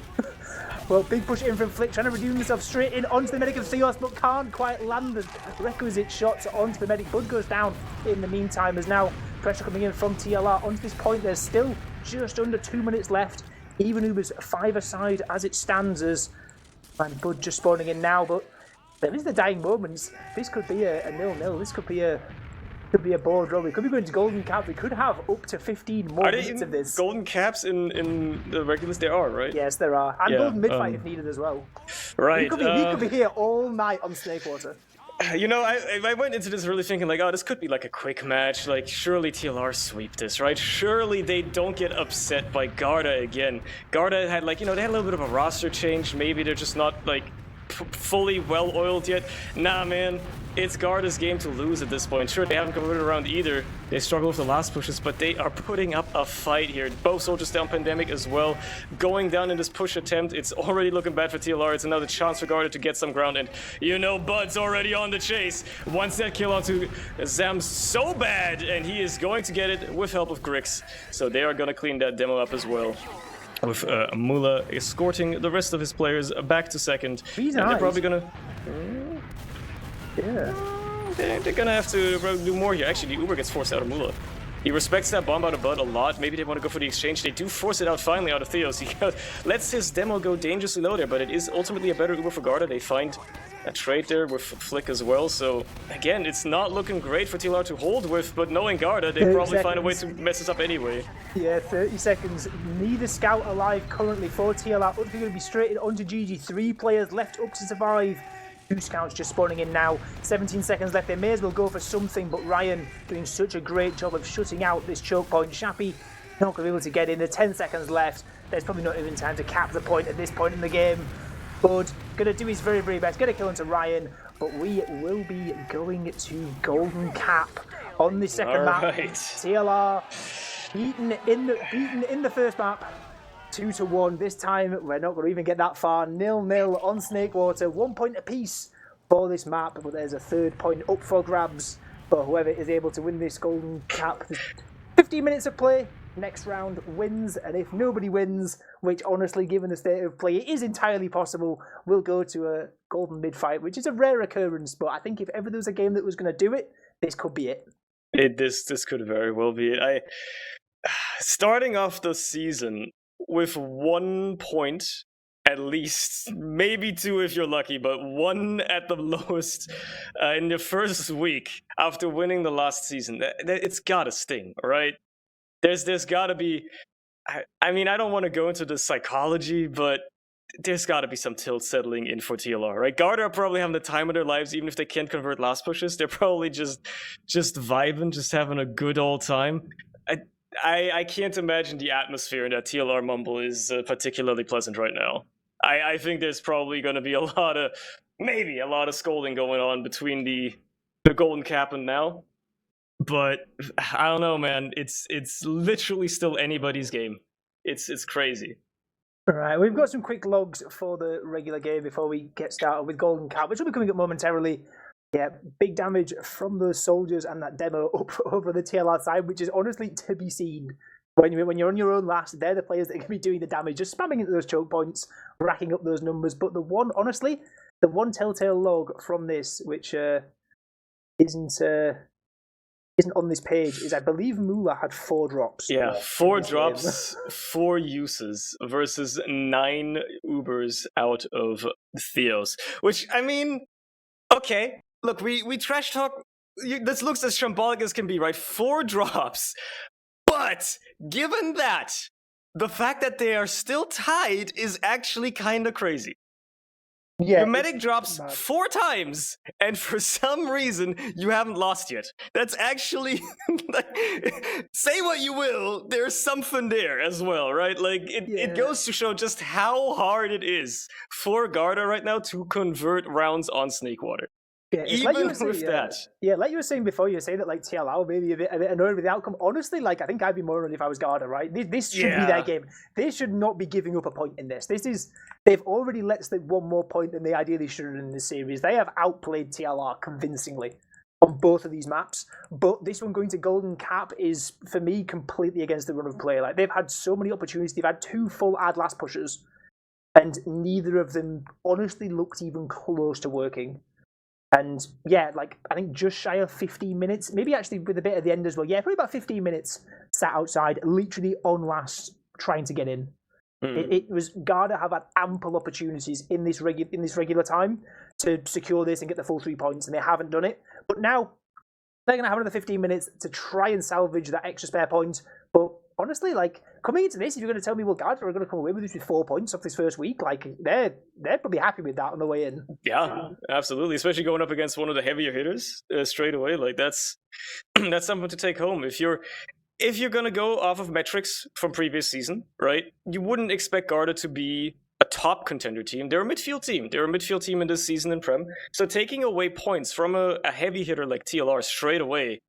Well, big push in from Flick, trying to redeem himself straight in onto the medic of Theos, but can't quite land the requisite shots onto the medic. Bud goes down in the meantime, as now pressure coming in from TLR onto this point. There's still just under 2 minutes left. Even Uber's 5-a-side as it stands, as and Bud just spawning in now, but there is the dying moments. This could be a 0-0. This could be a board draw. We could be going to golden cap. We could have up to 15 more minutes of this.
Golden caps in the regulars? There are, right?
Yes, there are. And golden mid-fight if needed as well.
Right.
We could be here all night on Snakewater.
You know, I went into this really thinking like, oh, this could be like a quick match. Like, surely TLR sweep this, right? Surely they don't get upset by Garda again. Garda had like, you know, they had a little bit of a roster change. Maybe they're just not like fully well-oiled yet. Nah, man. It's Garda's game to lose at this point. Sure, they haven't converted around either. They struggle with the last pushes, but they are putting up a fight here. Both soldiers down Pandemic as well. Going down in this push attempt, it's already looking bad for TLR. It's another chance for Garda to get some ground, and you know Bud's already on the chase. Wants that kill onto Zam so bad, and he is going to get it with help of Grix. So they are going to clean that demo up as well, with Mula escorting the rest of his players back to second.
He's
and
nice.
They're probably going to...
Yeah.
They're gonna have to do more here. Actually, the Uber gets forced out of Mula. He respects that bomb out of butt a lot. Maybe they want to go for the exchange. They do force it out finally out of Theos. He lets his demo go dangerously low there, but it is ultimately a better Uber for Garda. They find a trade there with Flick as well. So again, it's not looking great for TLR to hold with, but knowing Garda, they probably find a way to mess this up anyway.
Yeah, 30 seconds. Neither scout alive currently for TLR. They're going to be straight onto GG. 3 players left up to survive. 2 scouts just spawning in now. 17 seconds left. They may as well go for something, but Ryan doing such a great job of shutting out this choke point. Shappy not going to be able to get in. There's 10 seconds left. There's probably not even time to cap the point at this point in the game. Bud going to do his very, very best. Going to kill into Ryan, but we will be going to Golden Cap on the second map. TLR beaten in the first map. 2-1. This time we're not going to even get that far. 0-0 on Snakewater. 1 point apiece for this map, but there's a 3rd point up for grabs for whoever is able to win this Golden Cap. 15 minutes of play. Next round wins, and if nobody wins, which honestly, given the state of play, it is entirely possible, we'll go to a golden mid fight, which is a rare occurrence. But I think if ever there was a game that was going to do it, this could be it.
This could very well be it. Starting off the season with 1 point, at least, maybe 2 if you're lucky, but 1 at the lowest in the first week after winning the last season. It's gotta sting, right? There's gotta be. I mean, I don't want to go into the psychology, but there's gotta be some tilt settling in for TLR, right? Garda are probably having the time of their lives, even if they can't convert last pushes. They're probably just vibing, just having a good old time. I can't imagine the atmosphere in that TLR mumble is particularly pleasant right now. I think there's probably going to be a lot of scolding going on between the Golden Cap and now. But I don't know, man. It's literally still anybody's game. It's crazy.
All right, we've got some quick logs for the regular game before we get started with Golden Cap, which will be coming up momentarily. Yeah, big damage from those soldiers and that demo up over the TLR side, which is honestly to be seen. When you're on your own last, they're the players that are going to be doing the damage, just spamming into those choke points, racking up those numbers. But the one telltale log from this, which isn't on this page, is I believe Moolah had 4 drops.
Yeah, 4 drops, 4 uses versus 9 Ubers out of Theos. Which, I mean, okay, look, we trash talk. This looks as shambolic as can be, right? 4 drops. But given that, the fact that they are still tied is actually kind of crazy. Yeah, your medic drops 4 times, and for some reason, you haven't lost yet. That's actually, say what you will, there's something there as well, right? Like, it goes to show just how hard it is for Garda right now to convert rounds on Snakewater.
Yeah,
even like with that.
Yeah, like you were saying before, you were saying that like TLR may be a bit annoyed with the outcome. Honestly, like I think I'd be more annoyed if I was Garda, right? This should be their game. They should not be giving up a point in this. They've already let slip 1 more point than they ideally should have in this series. They have outplayed TLR convincingly on both of these maps. But this one going to Golden Cap is, for me, completely against the run of play. Like they've had so many opportunities. They've had 2 full ad last pushes, and neither of them honestly looked even close to working. And yeah, like I think just shy of 15 minutes, maybe actually with a bit at the end as well. Yeah, probably about 15 minutes sat outside, literally on last, trying to get in. It was Garda have had ample opportunities in this regular time to secure this and get the full 3 points, and they haven't done it. But now they're going to have another 15 minutes to try and salvage that extra spare point. But honestly, like coming into this, if you're going to tell me, well, Garda are going to come away with this with 4 points off this first week, like they're probably happy with that on the way in.
Yeah, absolutely. Especially going up against one of the heavier hitters straight away, like that's something to take home. If you're going to go off of metrics from previous season, right, you wouldn't expect Garda to be a top contender team. They're a midfield team. They're a midfield team in this season in Prem. So taking away points from a heavy hitter like TLR straight away,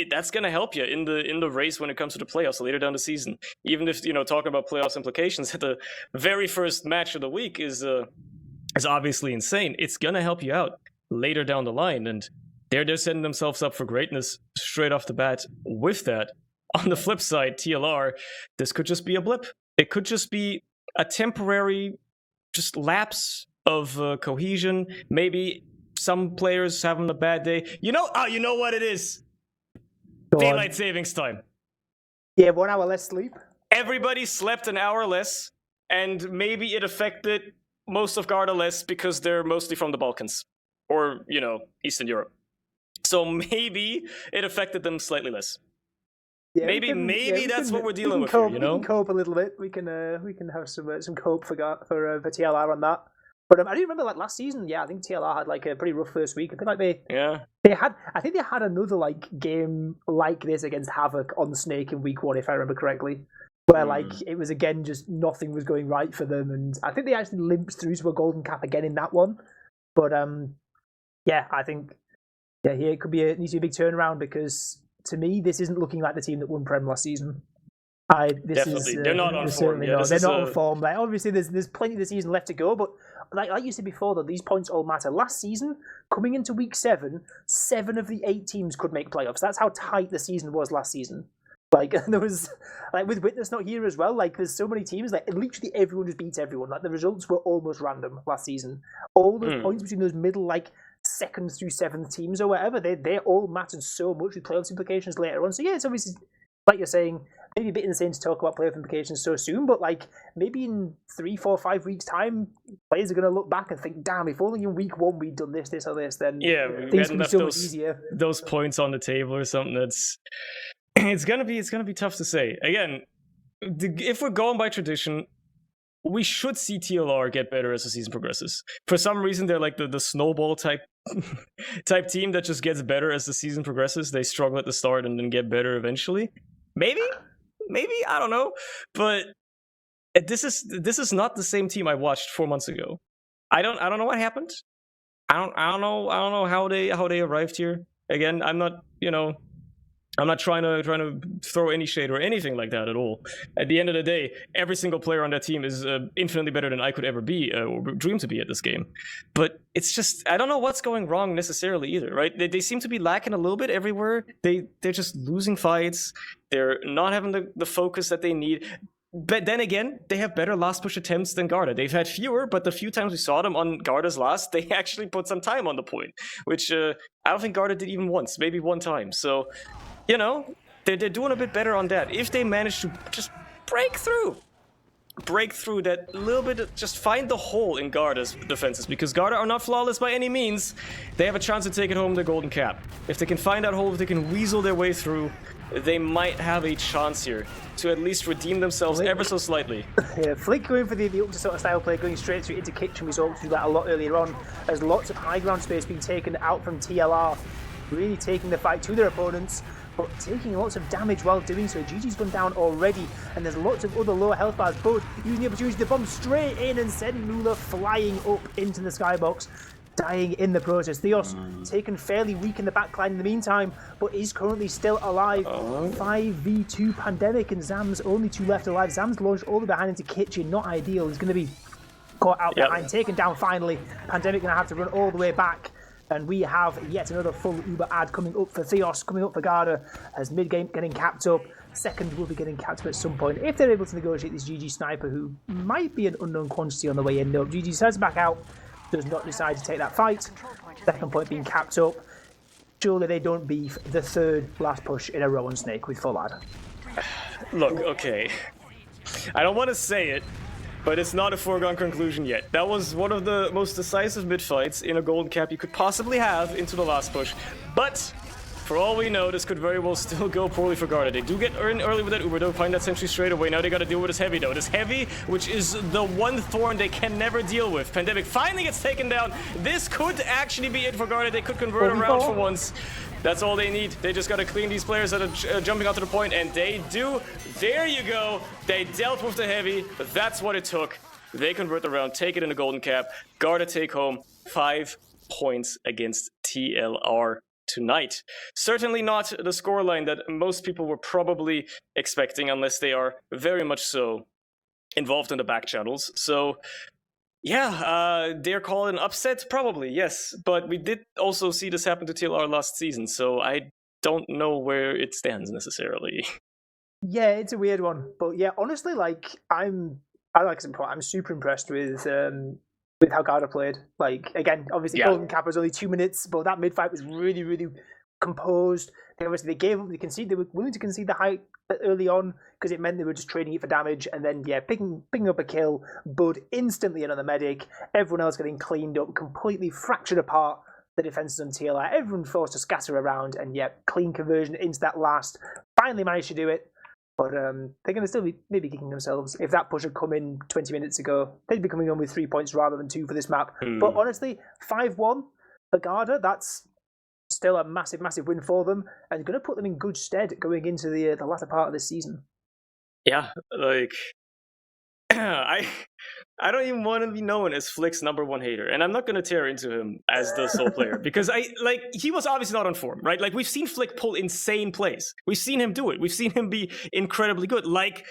that's going to help you in the race when it comes to the playoffs later down the season. Even if, talking about playoffs implications, the very first match of the week is obviously insane. It's going to help you out later down the line. And they're setting themselves up for greatness straight off the bat with that. On the flip side, TLR, this could just be a blip. It could just be a temporary just lapse of cohesion. Maybe some players having a bad day. You know what it is? Daylight savings time.
Yeah, 1 hour less sleep.
Everybody slept an hour less, and maybe it affected most of Garda less because they're mostly from the Balkans or, Eastern Europe. So maybe it affected them slightly less.
Yeah,
maybe that's what we're dealing with here,
We can cope a little bit. We can have some cope for TLR on that. But I do remember like last season. Yeah, I think TLR had like a pretty rough first week. I think like I think they had another like game like this against Havoc on Snake in week 1, if I remember correctly, where like it was again just nothing was going right for them, and I think they actually limped through to a golden cap again in that one. But yeah, I think here it needs to be a big turnaround, because to me this isn't looking like the team that won Prem last season.
Definitely, they're not on form.
They're not on form. Like obviously, there's plenty of the season left to go, but like you said before, though, these points all matter. Last season, coming into week 7, 7 of the 8 teams could make playoffs. That's how tight the season was last season. Like there was, like with Witness not here as well. Like there's so many teams. Like literally everyone just beats everyone. Like the results were almost random last season. All those points between those middle like 2nd through 7th teams or whatever, they all mattered so much with playoffs implications later on. So yeah, it's obviously like you're saying, maybe a bit insane to talk about playoff implications so soon, but like maybe in 3, 4, 5 weeks' time, players are going to look back and think, "Damn, if only in week 1 we'd done this, this, or this, then things would be so much easier."
Those points on the table or something. It's gonna be tough to say. Again, if we're going by tradition, we should see TLR get better as the season progresses. For some reason, they're like the snowball type team that just gets better as the season progresses. They struggle at the start and then get better eventually. Maybe I don't know, but this is not the same team I watched 4 months ago. I don't know what happened. I don't know how they arrived here. Again, I'm not trying to throw any shade or anything like that at all. At the end of the day, every single player on that team is infinitely better than I could ever be or dream to be at this game. But it's just, I don't know what's going wrong necessarily either, right? They seem to be lacking a little bit everywhere. They're just losing fights. They're not having the focus that they need. But then again, they have better last push attempts than Garda. They've had fewer, but the few times we saw them on Garda's last, they actually put some time on the point, which I don't think Garda did even once, maybe one time. So, they're doing a bit better on that. If they manage to just break through that little bit, just find the hole in Garda's defenses, because Garda are not flawless by any means. They have a chance to take it home the golden cap. If they can find that hole, if they can weasel their way through, they might have a chance here to at least redeem themselves ever so slightly.
Yeah, Flick going for the up sort of style play, going straight through into Kitchen. We saw that a lot earlier on. There's lots of high ground space being taken out from TLR, really taking the fight to their opponents, but taking lots of damage while doing so. GG's gone down already, and there's lots of other lower health bars, but using the opportunity to bomb straight in and send Lula flying up into the skybox, dying in the process. Theos taken fairly weak in the backline in the meantime, but is currently still alive. 5v2 Pandemic, and Zam's only 2 left alive. Zam's launched all the way behind into Kitchen, not ideal. He's going to be caught out behind, taken down finally. Pandemic going to have to run all the way back. And we have yet another full Uber ad coming up for Theos, coming up for Garda, as mid-game getting capped up. Second will be getting capped up at some point, if they're able to negotiate this GG Sniper, who might be an unknown quantity on the way in. No, GG decides to back out, does not decide to take that fight. Second point being capped up. Surely they don't beef the 3rd last push in a row on Snake with full ad.
Look, okay. I don't want to say it, but it's not a foregone conclusion yet. That was one of the most decisive mid-fights in a golden cap you could possibly have into the last push. But, for all we know, this could very well still go poorly for Garda. They do get in early with that Uber, though, find that sentry straight away. Now they gotta deal with this heavy, though. This heavy, which is the one thorn they can never deal with. Pandemic finally gets taken down. This could actually be it for Garda. They could convert around for once. That's all they need. They just gotta clean these players that are jumping out to the point, and they do. There you go. They dealt with the heavy. That's what it took. They convert the round, take it in the golden cap. Garda take home 5 points against TLR tonight. Certainly not the scoreline that most people were probably expecting, unless they are very much so involved in the back channels. So, yeah, they're called an upset, probably, yes. But we did also see this happen to TLR last season, so I don't know where it stands necessarily.
Yeah, it's a weird one, but yeah, honestly, like I'm super impressed with how Garda played. Like again, obviously, golden cap was only 2 minutes, but that mid fight was really, really composed. They gave up. They were willing to concede the high early on because it meant they were just trading it for damage and then, picking up a kill, Bud instantly another medic, everyone else getting cleaned up, completely fractured apart. The defenses on TLR, everyone forced to scatter around, and clean conversion into that last. Finally managed to do it, but they're going to still be maybe kicking themselves. If that push had come in 20 minutes ago, they'd be coming on with 3 points rather than 2 for this map. But honestly, 5-1 for Garda, that's still a massive, massive win for them, and going to put them in good stead going into the latter part of this season.
Yeah, like I don't even want to be known as Flick's #1 hater, and I'm not going to tear into him as the sole player because he was obviously not on form, right? Like we've seen Flick pull insane plays, we've seen him do it, we've seen him be incredibly good, like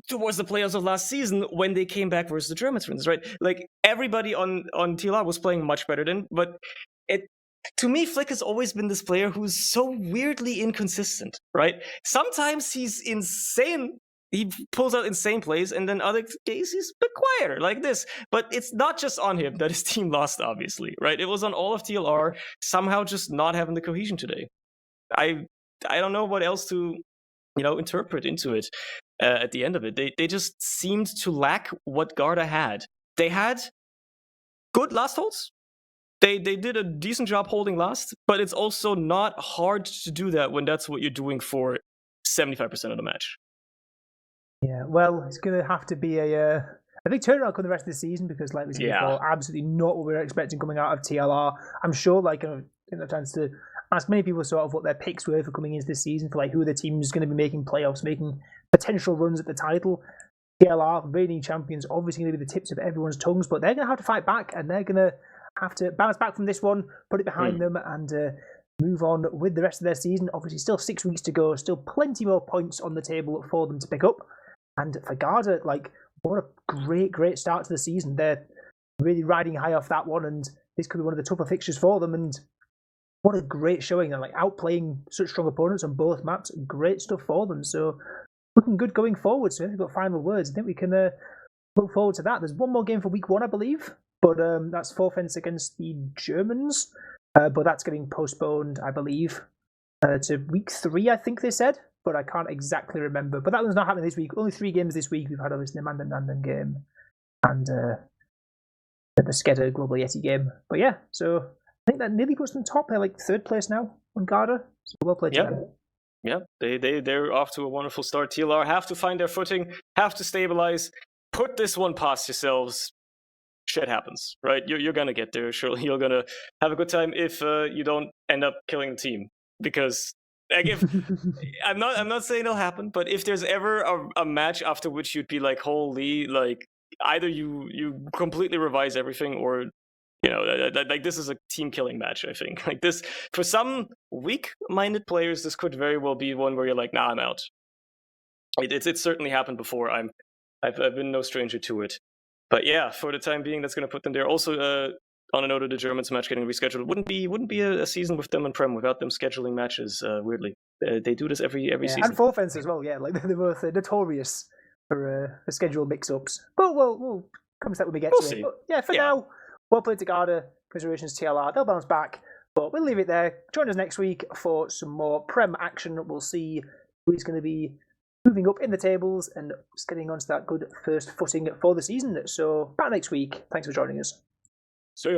towards the playoffs of last season when they came back versus the Germans, right? Like everybody on TLR was playing much better than, but to me, Flick has always been this player who's so weirdly inconsistent, right? Sometimes he's insane. He pulls out insane plays, and then other days he's a bit quieter, like this. But it's not just on him that his team lost, obviously, right? It was on all of TLR somehow just not having the cohesion today. I don't know what else to, interpret into it at the end of it. They just seemed to lack what Garda had. They had good last holds. They did a decent job holding last, but it's also not hard to do that when that's what you're doing for 75% of the match.
Yeah, well, it's going to have to be a big turnaround come the rest of the season because, like we said before, absolutely not what we were expecting coming out of TLR. I'm sure, I didn't have a chance to ask many people sort of what their picks were for coming into this season for who the team's going to be making playoffs, making potential runs at the title. TLR, reigning champions, obviously going to be the tips of everyone's tongues, but they're going to have to fight back and they're going to have to bounce back from this one, put it behind them, and move on with the rest of their season. Obviously, still 6 weeks to go, still plenty more points on the table for them to pick up. And for Garda, what a great start to the season. They're really riding high off that one, and this could be one of the tougher fixtures for them. And what a great showing. They're outplaying such strong opponents on both maps. Great stuff for them. So looking good going forward. So if we've got final words, I think we can look forward to that. There's one more game for week 1, I believe, but that's Forfence against the Germans. But that's getting postponed, I believe, to week 3, I think they said. But I can't exactly remember. But that one's not happening this week. Only 3 games this week. We've had obviously the Mandan game and the Skedder Global Yeti game. But yeah, so I think that nearly puts them top. They're 3rd place now on Garda. So well played to them.
Yeah, they're off to a wonderful start. TLR have to find their footing, have to stabilize, put this one past yourselves. Shit happens, right? You're gonna get there. Surely you're gonna have a good time if you don't end up killing the team because. If I'm not saying it'll happen, but if there's ever a match after which you'd be holy, either you completely revise everything, or this is a team killing match. I think this for some weak-minded players, this could very well be one where you're nah, I'm out. It's certainly happened before. I've been no stranger to it, but yeah, for the time being, that's going to put them there. Also, on a note of the Germans match getting rescheduled, wouldn't be a season with them and Prem without them scheduling matches. Weirdly, they do this every season.
And Forfence as well. Yeah, they're both notorious for schedule mix-ups. But we'll come to that when we get to it. But yeah, for now, well played to Garda. Congratulations TLR. They'll bounce back, but we'll leave it there. Join us next week for some more Prem action. We'll see who's going to be moving up in the tables and just getting onto that good first footing for the season. So back next week. Thanks for joining us.
See ya.